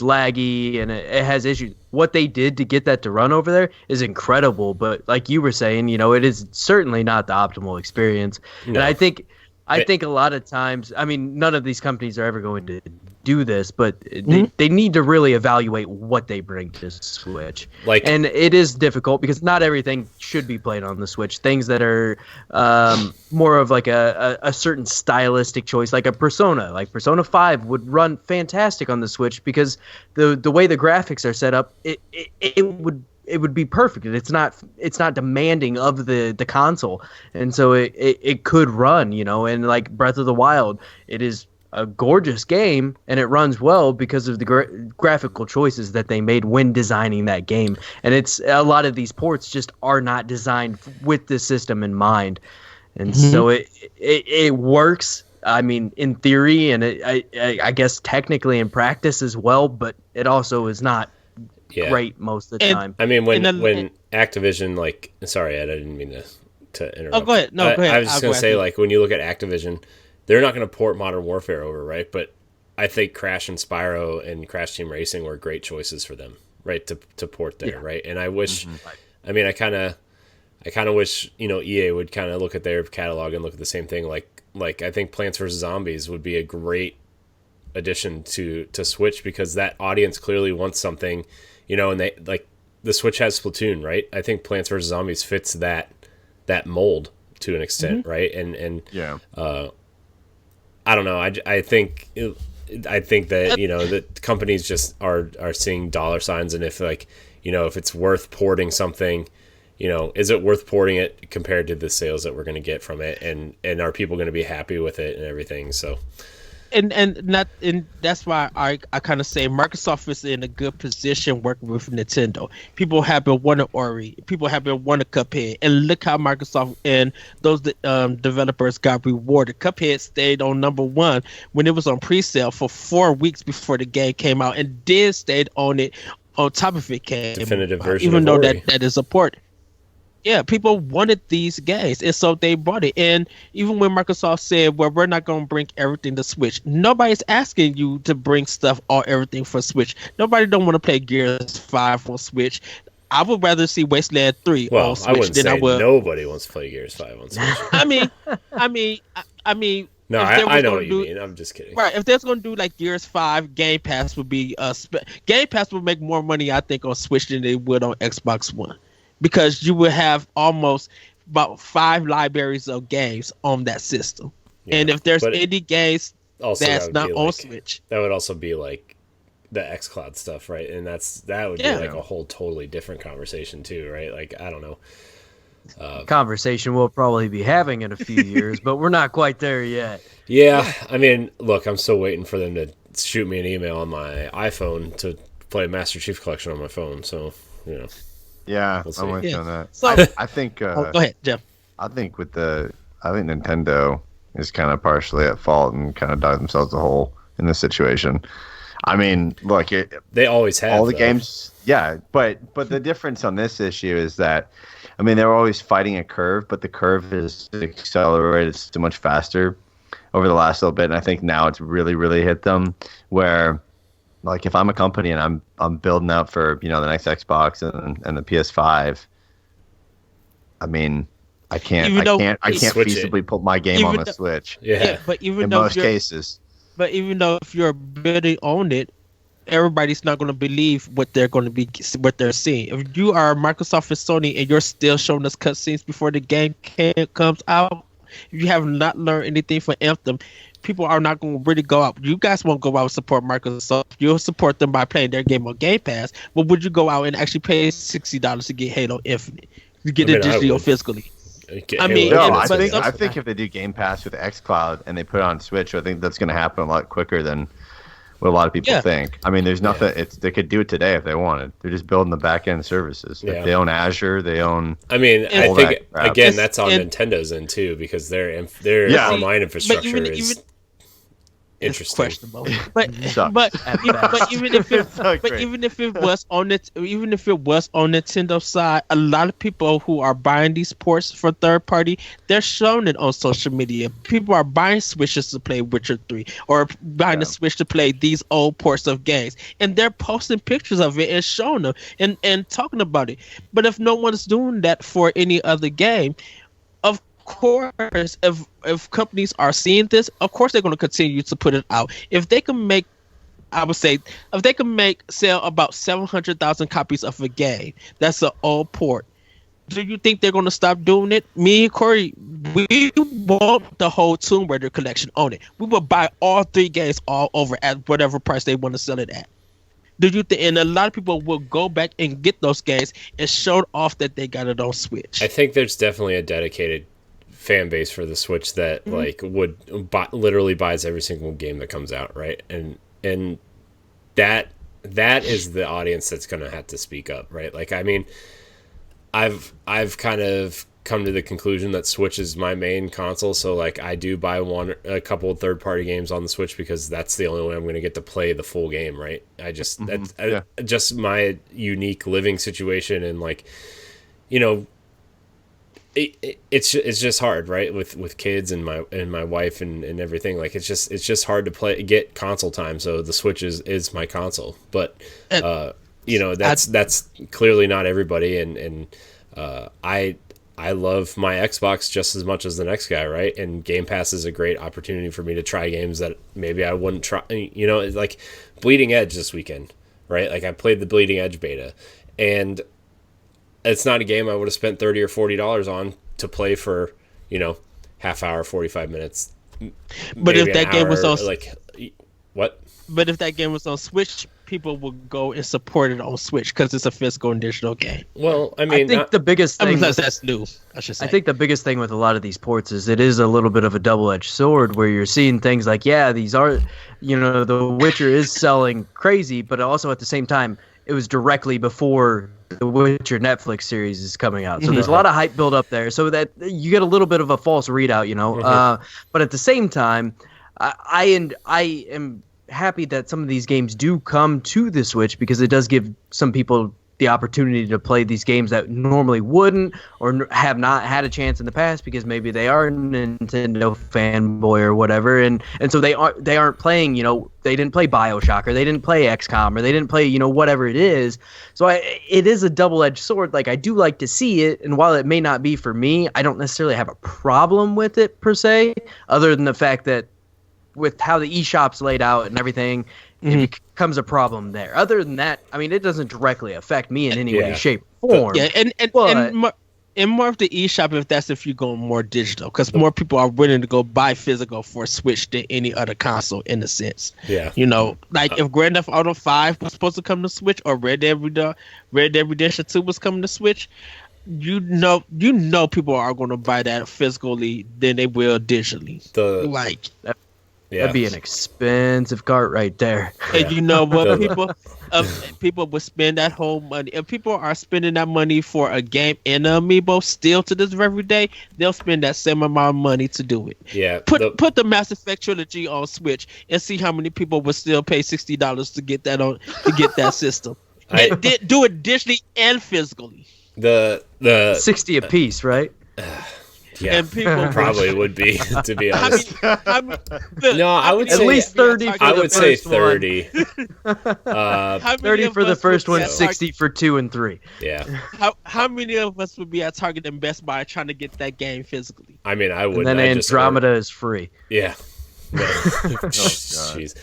laggy and it has issues. What they did to get that to run over there is incredible, but like you were saying, you know, it is certainly not the optimal experience. No. And I think a lot of times, I mean, none of these companies are ever going to do this, but they need to really evaluate what they bring to Switch. And it is difficult because not everything should be played on the Switch. Things that are more of like a certain stylistic choice, like a Persona. Like Persona 5 would run fantastic on the Switch because the way the graphics are set up, it would be perfect. It's not demanding of the console, and so it could run, you know. And like Breath of the Wild, it is a gorgeous game and it runs well because of the graphical choices that they made when designing that game. And it's a lot of these ports just are not designed with the system in mind. And so it works. I mean, in theory, and I guess technically in practice as well, but it also is not great most of the time. I mean, when Activision, like, sorry, Ed, I didn't mean to interrupt. Oh, go ahead. No, go ahead. I was just going to say, like, when you look at Activision, they're not going to port Modern Warfare over, right? But I think Crash and Spyro and Crash Team Racing were great choices for them, right, to port there, right? And I wish, I mean, I kind of wish, EA would kind of look at their catalog and look at the same thing. Like I think Plants vs. Zombies would be a great addition to Switch, because that audience clearly wants something, and they, like, the Switch has Splatoon, right? I think Plants vs. Zombies fits that mold to an extent, right? And I don't know. I think that, that companies just are seeing dollar signs, and if, like, if it's worth porting something, is it worth porting it compared to the sales that we're going to get from it, and are people going to be happy with it and everything? So, and that's why I kind of say Microsoft is in a good position working with Nintendo. People have been wanting Ori, people have been wanting Cuphead, and look how Microsoft and those developers got rewarded. Cuphead stayed on #1 when it was on pre-sale for 4 weeks before the game came out, and then stayed on it on top of it came definitive version, even though Ori. that is a port. Yeah, people wanted these games, and so they bought it. And even when Microsoft said, well, we're not going to bring everything to Switch, nobody's asking you to bring stuff or everything for Switch. Nobody don't want to play Gears 5 on Switch. I would rather see Wasteland 3 on Switch I wouldn't than say I would. Nobody wants to play Gears 5 on Switch. I mean. No, I know what you mean. I'm just kidding. Right, if they're going to do like Gears 5, Game Pass would be Game Pass would make more money, I think, on Switch than they would on Xbox One, because you would have almost about 5 libraries of games on that system. Yeah, and if there's indie games that's not on Switch, that would also be like the xCloud stuff, right? And that would be like a whole totally different conversation too, right? Like, I don't know. Conversation we'll probably be having in a few years, but we're not quite there yet. Yeah, I mean, look, I'm still waiting for them to shoot me an email on my iPhone to play Master Chief Collection on my phone. So, yeah, I'm with you on that. So, I think. Go ahead, Jeff. I think Nintendo is kind of partially at fault and kind of dug themselves a hole in this situation. I mean, look, they always have all the games. Yeah, but the difference on this issue is that, I mean, they're always fighting a curve, but the curve is accelerated so much faster over the last little bit, and I think now it's really, really hit them. Where, like, if I'm a company and I'm building up for the next Xbox and the PS5, I mean, I can't feasibly put my game on the Switch. Yeah, but even in most cases. But even though if you're building on it, everybody's not going to believe what they're seeing. If you are Microsoft and Sony and you're still showing us cutscenes before the game comes out, if you have not learned anything from Anthem, people are not going to really go out. You guys won't go out and support Microsoft. You'll support them by playing their game on Game Pass. But would you go out and actually pay $60 to get Halo Infinite? To get it digitally or physically? I think if they do Game Pass with xCloud and they put it on Switch, I think that's going to happen a lot quicker than what a lot of people think. I mean, there's nothing. They could do it today if they wanted. They're just building the back end services. Like, they own Azure. They own. I mean, I think again that's on Nintendo's end too, because their online infrastructure is interesting. Questionable. But even if it was on Nintendo's side, a lot of people who are buying these ports for third party, they're showing it on social media. People are buying Switches to play Witcher 3 or buying the Switch to play these old ports of games, and they're posting pictures of it and showing them and talking about it. But if no one's doing that for any other game, of course, if companies are seeing this, of course they're going to continue to put it out. If they can make, sell about 700,000 copies of a game that's an old port, do you think they're going to stop doing it? Me and Corey, we want the whole Tomb Raider collection on it. We will buy all 3 games all over at whatever price they want to sell it at. Do you think? And a lot of people will go back and get those games and show off that they got it on Switch. I think there's definitely a dedicated fan base for the Switch that literally buys every single game that comes out, right? And that is the audience that's going to have to speak up, right? Like, I mean, I've kind of come to the conclusion that Switch is my main console. So like I do buy a couple of third-party games on the Switch because that's the only way I'm going to get to play the full game, right? I just just my unique living situation, and like, you know, it's just hard, right? With kids and my wife and everything. Like it's just hard to get console time. So the Switch is my console, but you know, that's clearly not everybody, and I love my Xbox just as much as the next guy, right? And Game Pass is a great opportunity for me to try games that maybe I wouldn't try. You know, it's like Bleeding Edge this weekend, right? Like I played the Bleeding Edge beta, and it's not a game I would have spent $30 or $40 on to play for, you know, half hour, 45 minutes. But if that game was on what? But if that game was on Switch, people would go and support it on Switch because it's a physical and digital game. Well, I mean, I think the biggest thing that's new, I should say. I think the biggest thing with a lot of these ports is it is a little bit of a double-edged sword where you're seeing things like, yeah, these are, you know, The Witcher is selling crazy, but also at the same time, it was directly before the Witcher Netflix series is coming out. So there's a lot of hype build up there. So that you get a little bit of a false readout, you know. But at the same time, I am happy that some of these games do come to the Switch because it does give some people the opportunity to play these games that normally wouldn't or have not had a chance in the past because maybe they are a Nintendo fanboy or whatever, and so they aren't playing, you know, they didn't play BioShock or they didn't play XCOM or they didn't play, you know, whatever it is. So it is a double-edged sword. Like I do like to see it, and while it may not be for me, I don't necessarily have a problem with it per se, other than the fact that with how the eShop's laid out and everything, it becomes a problem there. Other than that, I mean, it doesn't directly affect me in any way, shape, or form. Yeah, and more of the eShop if you're going more digital, because more people are willing to go buy physical for Switch than any other console in a sense. Yeah. You know, like if Grand Theft Auto 5 was supposed to come to Switch or Red Dead Redemption 2 was coming to Switch, you know people are going to buy that physically than they will digitally. That'd be an expensive cart right there. And you know what? People would spend that whole money. If people are spending that money for a game and an amiibo still to this very day, they'll spend that same amount of money to do it. Yeah. Put the Mass Effect trilogy on Switch and see how many people would still pay $60 to get that system. Do it digitally and physically. The 60 a piece, right? Yeah, and people probably would be, to be honest. I would say at least 30. I would say 30. 30 for the first one, 60 for 2 and 3. Yeah. How many of us would be at Target and Best Buy trying to get that game physically? I mean, I would. And then Andromeda is free. Yeah. Jeez.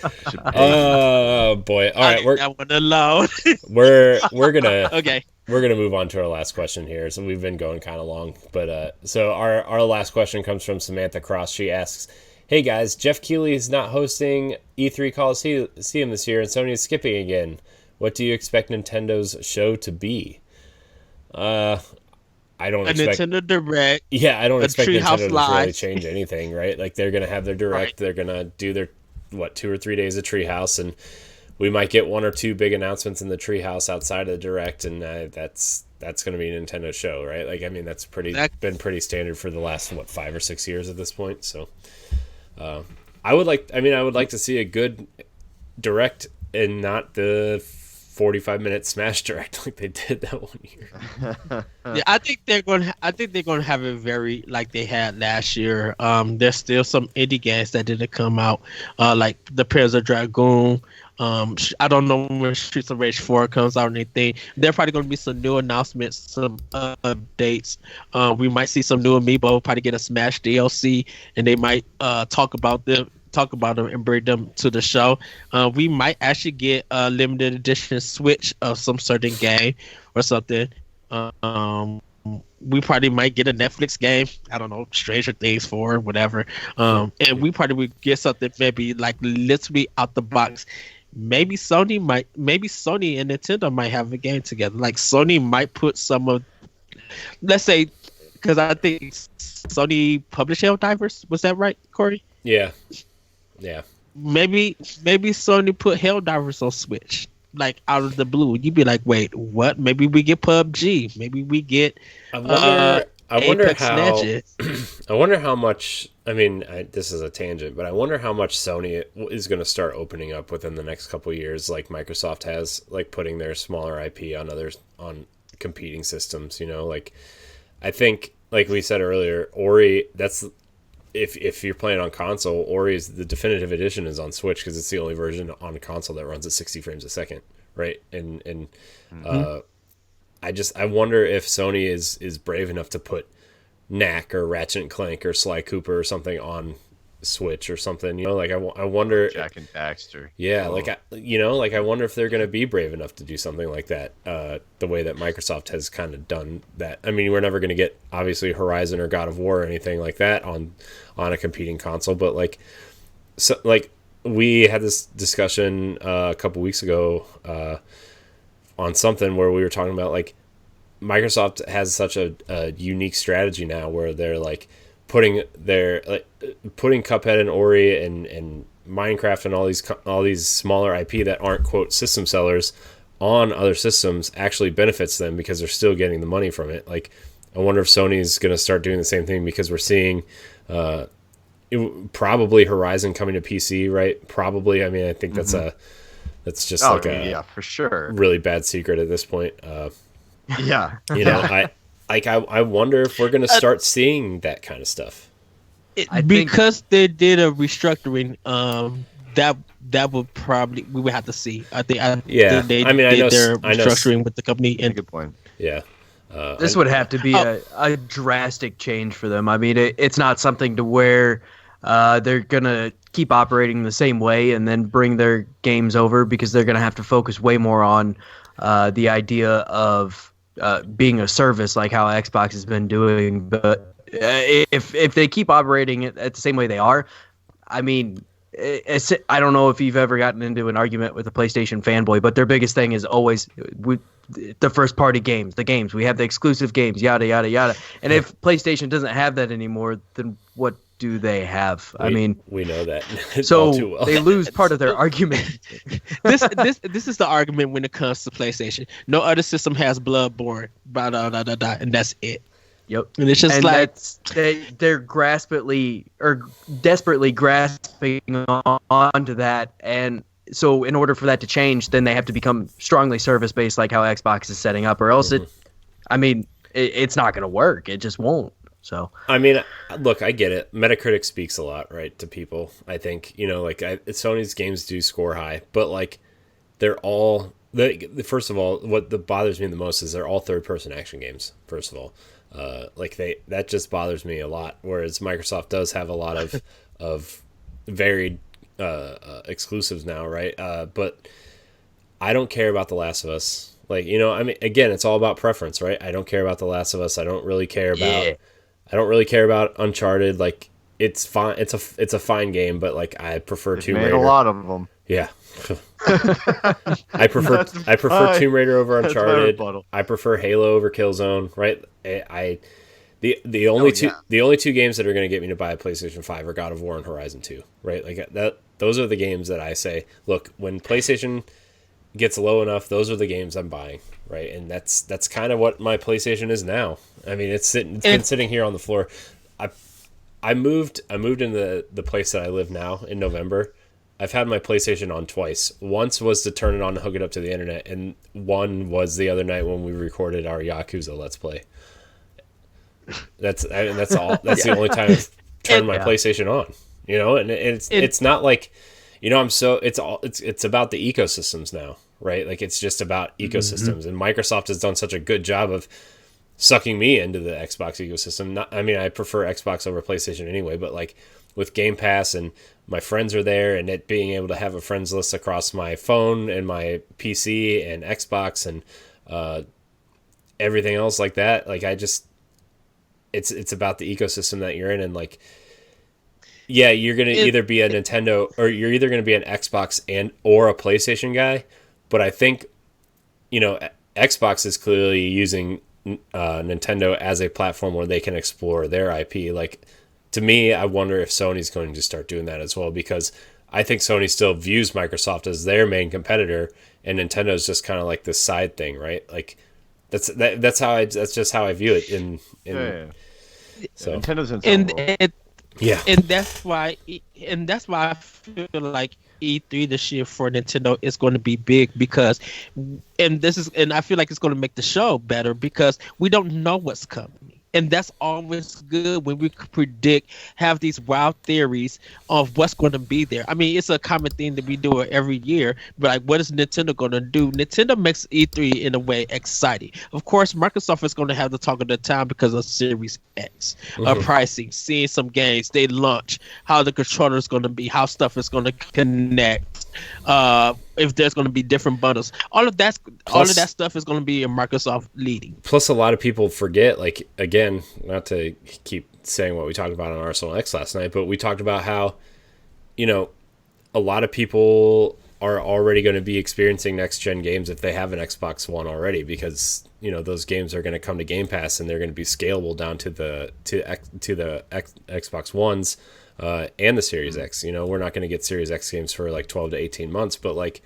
Oh boy! All right, we're gonna okay. We're gonna move on to our last question here. So we've been going kind of long, but so our last question comes from Samantha Cross. She asks, "Hey guys, Jeff Keighley is not hosting E3 Coliseum this year, and Sony is skipping again. What do you expect Nintendo's show to be?" I don't expect Nintendo Direct. Yeah, I don't expect Nintendo to Live. really change anything, right? Like they're gonna have their Direct, right. They're gonna do their 2 or 3 days of Treehouse, and we might get 1 or 2 big announcements in the Treehouse outside of the Direct, and that's gonna be a Nintendo show, right? Like I mean, that's been pretty standard for the last 5 or 6 years at this point. So, I would like to see a good Direct and not the 45-minute Smash Direct like they did that one year. Yeah, I think they're gonna have it very like they had last year. There's still some indie games that didn't come out, like the Pairs of Dragoon. I don't know when Streets of Rage 4 comes out or anything. There probably going to be some new announcements, some updates. We might see some new amiibo, probably get a Smash DLC, and they might talk about them and bring them to the show. We might actually get a limited edition Switch of some certain game or something. We probably might get a Netflix game. I don't know, Stranger Things 4, whatever. And we probably would get something maybe like literally out the box. Maybe Sony and Nintendo might have a game together. Like Sony might put some of, let's say, because I think Sony published Helldivers. Was that right, Corey? Yeah. Maybe Sony put Helldivers on Switch, like out of the blue. You'd be like, wait, what? Maybe we get PUBG. Maybe we get. I I wonder Apex how. Legends. I wonder how much. I mean, this is a tangent, but I wonder how much Sony is going to start opening up within the next couple of years, like Microsoft has, like putting their smaller IP on competing systems. You know, like I think, like we said earlier, Ori. That's if you're playing on console, Ori is the definitive edition is on Switch because it's the only version on console that runs at 60 frames a second, right? And I wonder if Sony is brave enough to put Knack or Ratchet and Clank or Sly Cooper or something on Switch or something. You know, like I wonder. Jack and Daxter. Yeah, Oh. I wonder if they're going to be brave enough to do something like that. The way that Microsoft has kind of done that. I mean, we're never going to get obviously Horizon or God of War or anything like that on a competing console, but we had this discussion a couple weeks ago on something where we were talking about like Microsoft has such a unique strategy now where they're like putting Cuphead and Ori and Minecraft and all these smaller IP that aren't quote system sellers on other systems actually benefits them because they're still getting the money from it. Like I wonder if Sony's going to start doing the same thing because we're seeing probably Horizon coming to PC, right? Probably. I mean, I think that's just yeah, for sure. really bad secret at this point. Yeah. You know, I wonder if we're going to start seeing that kind of stuff. Because they did a restructuring, that would probably we would have to see. I think they I know their restructuring with the company and Good point. Yeah. This would have to be a drastic change for them. I mean, it's not something to where they're going to keep operating the same way and then bring their games over because they're going to have to focus way more on the idea of being a service like how Xbox has been doing. But if they keep operating it at the same way they are, I mean, I don't know if you've ever gotten into an argument with a PlayStation fanboy, but their biggest thing is always the first party games, we have the exclusive games, yada, yada, yada. And if PlayStation doesn't have that anymore, then what do they have? I mean, we know that so all too well. they lose part of their argument. this is the argument when it comes to PlayStation. No other system has Bloodborne, blah, blah, blah, blah, blah, and that's it. Yep. And it's just they're desperately grasping onto that, and so in order for that to change, then they have to become strongly service based, like how Xbox is setting up, or else it's not going to work. It just won't. So I mean, look, I get it. Metacritic speaks a lot, right, to people. I think Sony's games do score high, but like they're all first of all, what bothers me the most is they're all third person action games. First of all. That just bothers me a lot. Whereas Microsoft does have a lot of varied exclusives now, right? But I don't care about The Last of Us. Like, you know, I mean, again, it's all about preference, right? I don't care about The Last of Us. I don't really care about Uncharted. Like, it's fine. It's a fine game, but like I prefer Tomb Raider. Made a lot of them. Yeah. I prefer Tomb Raider over Uncharted. I prefer Halo over Killzone, right? The only two games that are going to get me to buy a PlayStation 5 are God of War and Horizon 2, right? Like those are the games that I say, look, when PlayStation gets low enough, those are the games I'm buying, right? And that's kind of what my PlayStation is now. I mean, it's been sitting here on the floor. I moved into the place that I live now in November. I've had my PlayStation on twice. Once was to turn it on and hook it up to the internet, and one was the other night when we recorded our Yakuza Let's Play. That's all. That's the only time I've turned my PlayStation on. You know, and it's not like, you know, it's about the ecosystems now, right? Like it's just about ecosystems, and Microsoft has done such a good job of sucking me into the Xbox ecosystem. I prefer Xbox over PlayStation anyway, but like with Game Pass and my friends are there, and it being able to have a friends list across my phone and my PC and Xbox and everything else like that. Like it's about the ecosystem that you're in, and like, yeah, you're gonna either be a Nintendo or you're either gonna be an Xbox or a PlayStation guy. But I think, you know, Xbox is clearly using Nintendo as a platform where they can explore their IP. Like, to me, I wonder if Sony's going to start doing that as well, because I think Sony still views Microsoft as their main competitor, and Nintendo's just kind of like this side thing, right? Like, That's just how I view it. So Nintendo's and inseparable. and that's why I feel like E3 this year for Nintendo is going to be big because, and I feel like it's going to make the show better because we don't know what's coming. And that's always good when we have these wild theories of what's going to be there. I mean, it's a common thing that we do every year, but like, what is Nintendo going to do? Nintendo makes E3 in a way exciting. Of course, Microsoft is going to have the talk of the town because of Series X, pricing, seeing some games, they launch, how the controller is going to be, how stuff is going to connect, if there's going to be different bundles. All of that stuff is going to be in Microsoft leading. Plus, a lot of people forget, like, again, not to keep saying what we talked about on Arsenal X last night, but we talked about how, a lot of people are already going to be experiencing next-gen games if they have an Xbox One already, because, those games are going to come to Game Pass and they're going to be scalable down to the Xbox Ones and the Series X. We're not going to get Series X games for like 12 to 18 months, but like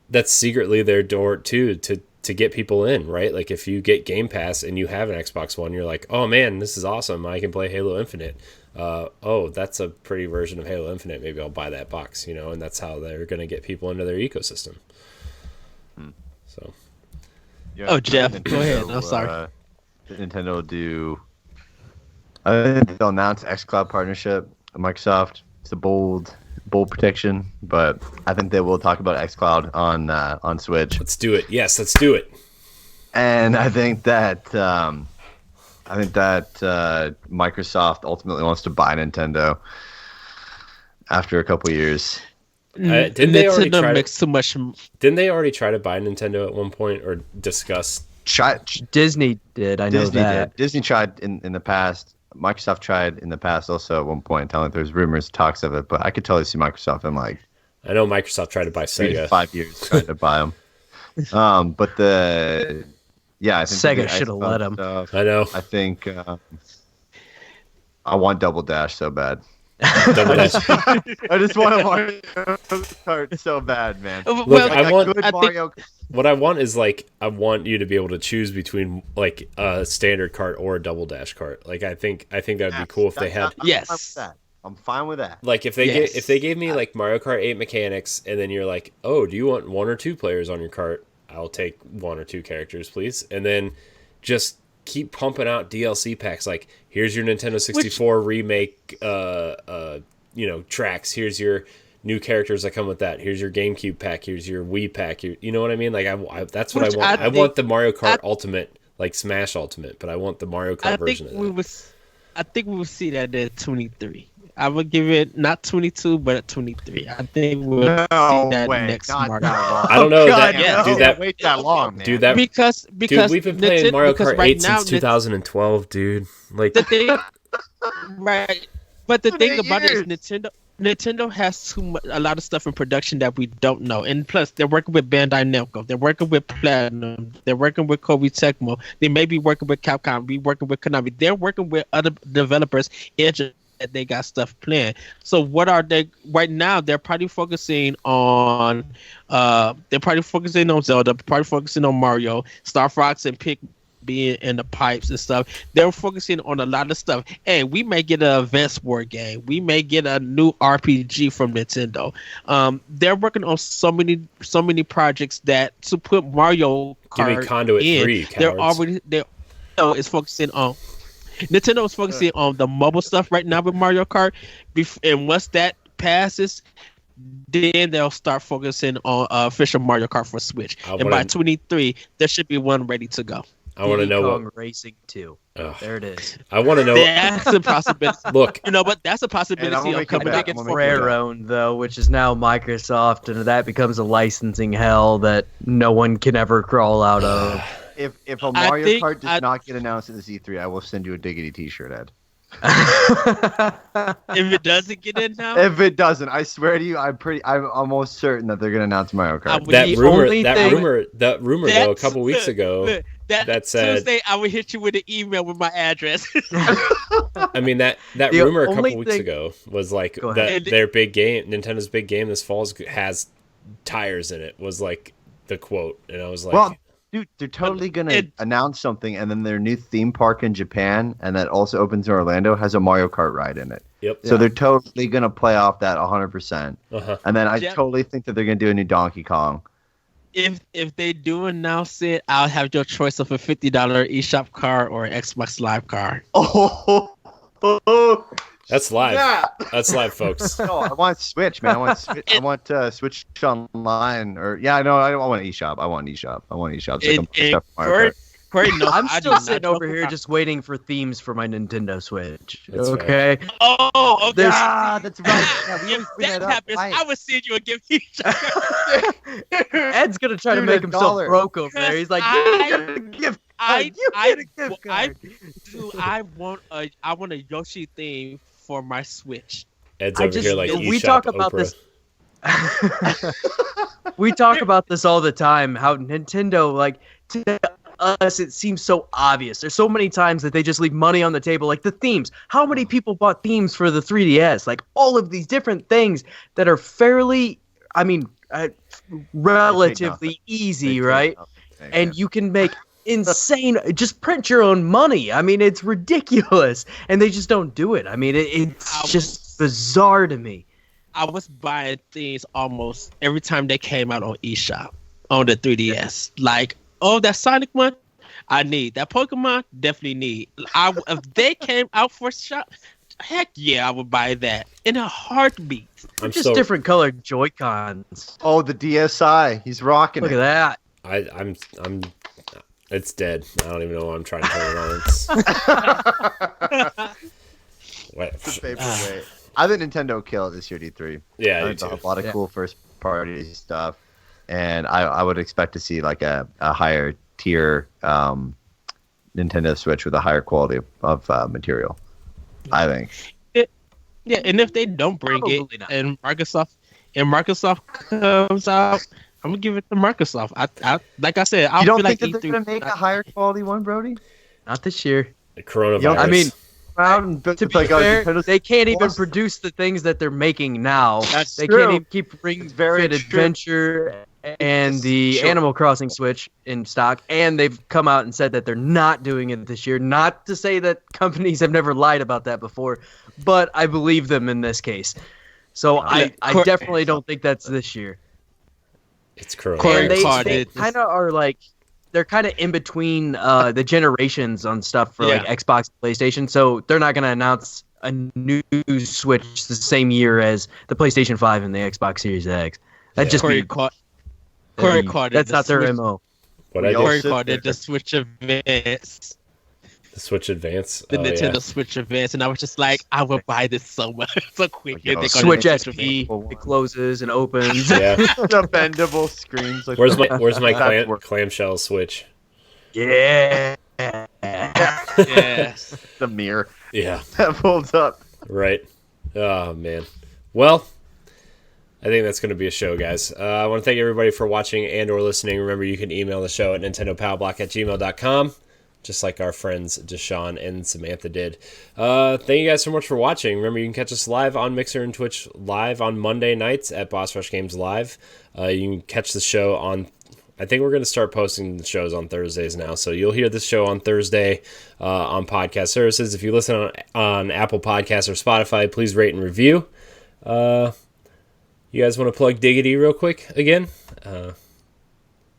that's secretly their door too to get people in, right? Like if you get Game Pass and you have an Xbox One, you're like, oh man, this is awesome. I can play Halo Infinite. Oh, that's a pretty version of Halo Infinite. Maybe I'll buy that box, and that's how they're going to get people into their ecosystem. So. Yeah, Jeff, go ahead. I'm sorry. Nintendo will do. I think they'll announce xCloud partnership. Microsoft. It's a bold prediction, but I think they will talk about xCloud on Switch. Let's do it. Yes, let's do it. And I think that Microsoft ultimately wants to buy Nintendo after a couple years. Didn't they already try to buy Nintendo at one point or discuss? Disney did. I know Disney that. did. Disney tried in the past. Microsoft tried in the past also at one point, telling there's rumors, talks of it, but I could totally see Microsoft in like. I know Microsoft tried to buy Sega. 5 years trying to buy them. But I think Sega should have let them. I know. I think I want Double Dash so bad. Double Dash. I just want a Mario Kart so bad, man. Look, what I want is like I want you to be able to choose between like a standard cart or a Double Dash cart. Like I think that would be cool if they had. Yes. I'm fine with that. Like if they gave me like Mario Kart 8 mechanics, and then you're like, oh, do you want 1 or 2 players on your cart? I'll take 1 or 2 characters, please. And then just keep pumping out DLC packs. Like here's your Nintendo 64 remake, tracks. Here's your new characters that come with that. Here's your GameCube pack. Here's your Wii pack. You know what I mean? Like that's what I want. I want the Mario Kart Ultimate, like Smash Ultimate, but I want the Mario Kart version of that. I think we will see that at 23. I would give it not 22, but at 23. I think we'll see that next Mario. I don't know. Wait that long, man. Do that because we've been playing Mario Kart 8 since 2012, dude. Like the thing, right? But the thing about it is Nintendo has a lot of stuff in production that we don't know, and plus they're working with Bandai Namco, they're working with Platinum, they're working with Koei Tecmo, they may be working with Capcom, be working with Konami, they're working with other developers that they got stuff planned. So what are they right now? They're probably focusing on Zelda, probably focusing on Mario, Star Fox, and Pikmin being in the pipes and stuff. They're focusing on a lot of stuff. Hey, we may get an Advance War game. We may get a new RPG from Nintendo. They're working on so many projects that to put Mario Kart Give me Conduit in. 3, cowards. Is focusing on. Nintendo is focusing on the mobile stuff right now with Mario Kart, and once that passes, then they'll start focusing on official Mario Kart for Switch. And by 23, there should be one ready to go. I want to know what Racing 2. There it is. I want to know. That's a possibility. Look, but that's a possibility of coming back and Rare owned though, which is now Microsoft, and that becomes a licensing hell that no one can ever crawl out of. If a Mario Kart does not get announced at the Z3, I will send you a Diggity T-shirt, Ed. If it doesn't get in now, if it doesn't, I swear to you, I'm almost certain that they're gonna announce Mario Kart. That rumor though a couple weeks ago that said Tuesday I would hit you with an email with my address. I mean that rumor a couple weeks ago was like that their big game, Nintendo's big game this fall has tires in it, was like the quote, and I was like, well, Dude, they're totally gonna announce something, and then their new theme park in Japan, and that also opens in Orlando, has a Mario Kart ride in it. Yep. So they're totally gonna play off that 100%. And then I totally think that they're gonna do a new Donkey Kong. If they do announce it, I'll have your choice of a $50 eShop card or an Xbox Live card. That's live. Yeah. That's live, folks. No, I want Switch, man. I want Switch Online, or I want eShop. I want eShop. So Corey, no, I'm still sitting over here just waiting for themes for my Nintendo Switch. That's okay. Right. Oh, okay. That's right. Yeah, if that happens, I would send you a gift eShop. Ed's gonna try to make himself broke over there. He's like, you get a gift card. I want a Yoshi theme for my Switch. Ed's over here like we eShop talk about Oprah. this. We talk about this all the time. How Nintendo, like, to us, it seems so obvious. There's so many times that they just leave money on the table, like the themes. How many people bought themes for the 3DS? Like all of these different things that are fairly, relatively easy, right? And you can make insane, just print your own money. I mean, it's ridiculous, and they just don't do it. I mean, it's just bizarre to me. I was buying things almost every time they came out on eShop on the 3DS. Like, oh, that Sonic one, I need. That Pokemon, definitely need. If they came out for shop, heck yeah, I would buy that in a heartbeat. Just different colored Joy-Cons. Oh, the DSi, he's rocking Look it. at that. I'm. It's dead. I don't even know why I'm trying to turn it on. It's a paperweight. I think Nintendo killed this year D3. Yeah, I think a lot of cool first party stuff, and I would expect to see like a higher tier Nintendo Switch with a higher quality of material. I think. Yeah, and if they don't bring it, and Microsoft comes out, I'm gonna give it to Microsoft. I like I said, I don't feel think like that they're gonna make a higher quality one, Brody? Not this year. The coronavirus. I mean, to be fair, Nintendo's they can't even lost. produce the things that they're making now. They true. can't even keep Ring Fit Adventure and the Animal Crossing Switch in stock, and they've come out and said that they're not doing it this year. Not to say that companies have never lied about that before, but I believe them in this case. So I definitely don't think that's this year. It's coronavirus. And they kind of are like, they're kind of in between the generations on stuff for like Xbox and PlayStation, so they're not going to announce a new Switch the same year as the PlayStation 5 and the Xbox Series X. That's just Corey called that's not their MO. Corey called it the Switch Advance. The Switch Advance. The Nintendo Switch Advance, and I was just like, I would buy this so much, so quick. Switch SP, it closes and opens. Yeah. The bendable screens. Like Where's my clamshell Switch? Yeah. Yes. The mirror. Yeah. That folds up. Right. Oh man. Well, I think that's going to be a show, guys. I want to thank everybody for watching and or listening. Remember, you can email the show at nintendopowblock@gmail.com. Just like our friends Deshaun and Samantha did. Thank you guys so much for watching. Remember, you can catch us live on Mixer and Twitch live on Monday nights at Boss Rush Games Live. You can catch the show on... I think we're going to start posting the shows on Thursdays now. So you'll hear this show on Thursday on podcast services. If you listen on Apple Podcasts or Spotify, please rate and review. You guys want to plug Diggity real quick again?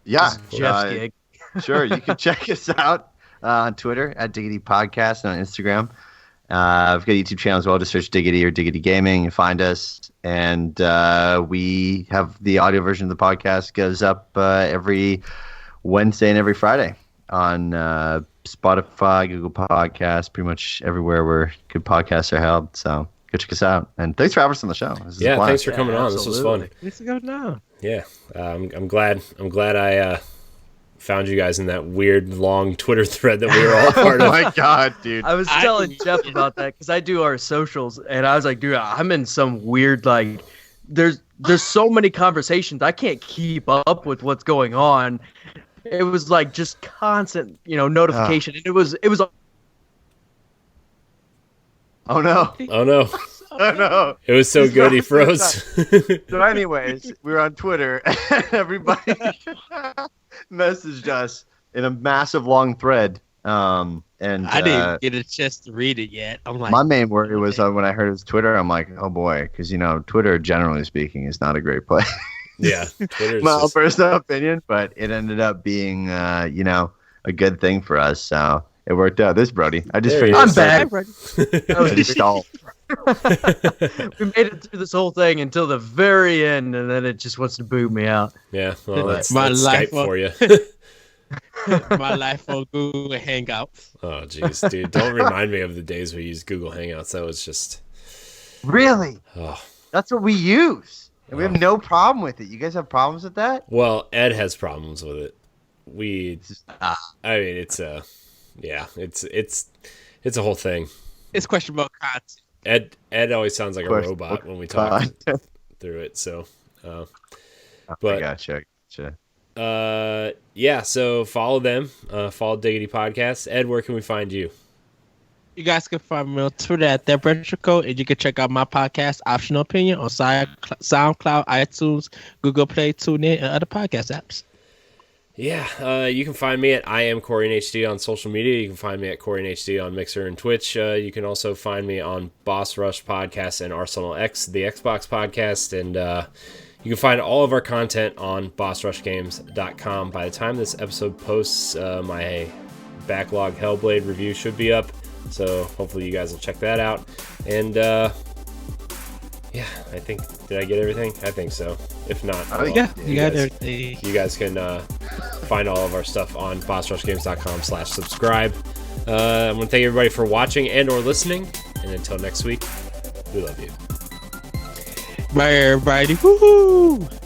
Yeah. Jeff's gig. Sure. You can check us out on Twitter at Diggity Podcast and on Instagram. I've got a YouTube channel as well. Just search Diggity or Diggity Gaming and find us. And we have the audio version of the podcast goes up every Wednesday and every Friday on Spotify, Google Podcasts, pretty much everywhere where good podcasts are held. So go check us out. And thanks for having us on the show. Yeah, thanks for coming on. This was fun. Let's go now. Yeah, I'm glad I found you guys in that weird long Twitter thread that we were all part of. Oh my god, dude! I was telling Jeff about that because I do our socials, and I was like, dude, I'm in some weird like. There's so many conversations I can't keep up with what's going on. It was like just constant, notification, and it was. Oh no! Oh no! I know. It was so good he froze. So anyways, we were on Twitter and everybody messaged us in a massive long thread. And I didn't get a chance to read it yet. I'm like, my main worry was when I heard it was Twitter, I'm like, oh boy, because Twitter, generally speaking, is not a great place. Yeah, Twitter's My own just... personal opinion, but it ended up being, a good thing for us. So it worked out. This Brody, I just There he figured is. I'm back. That was installed. We made it through this whole thing until the very end, and then it just wants to boot me out. Yeah, well, that's My Skype life for you. my life on Google Hangouts. Oh, jeez, dude. Don't remind me of the days we used Google Hangouts. That was just... Really? Oh. That's what we use. And we have no problem with it. You guys have problems with that? Well, Ed has problems with it. I mean, it's a whole thing. It's questionable content. Ed always sounds like a robot when we talk through it. So, I but gotcha. yeah. So follow them. Follow Diggity Podcast. Ed, where can we find you? You guys can find me on Twitter at TheBretCode, and you can check out my podcast, Optional Opinion, on SoundCloud, iTunes, Google Play, TuneIn, and other podcast apps. Yeah, you can find me at I am Corey HD on social media. You can find me at Corey HD on Mixer and Twitch. You can also find me on Boss Rush Podcast and Arsenal X, the Xbox podcast, and you can find all of our content on bossrushgames.com. By the time this episode posts, my backlog Hellblade review should be up. So hopefully you guys will check that out. And yeah, I think, did I get everything? I think so. If not, Yeah, you got everything. You guys can find all of our stuff on bossrushgames.com/subscribe. I want to thank everybody for watching and or listening. And until next week, we love you. Bye, everybody. Woohoo!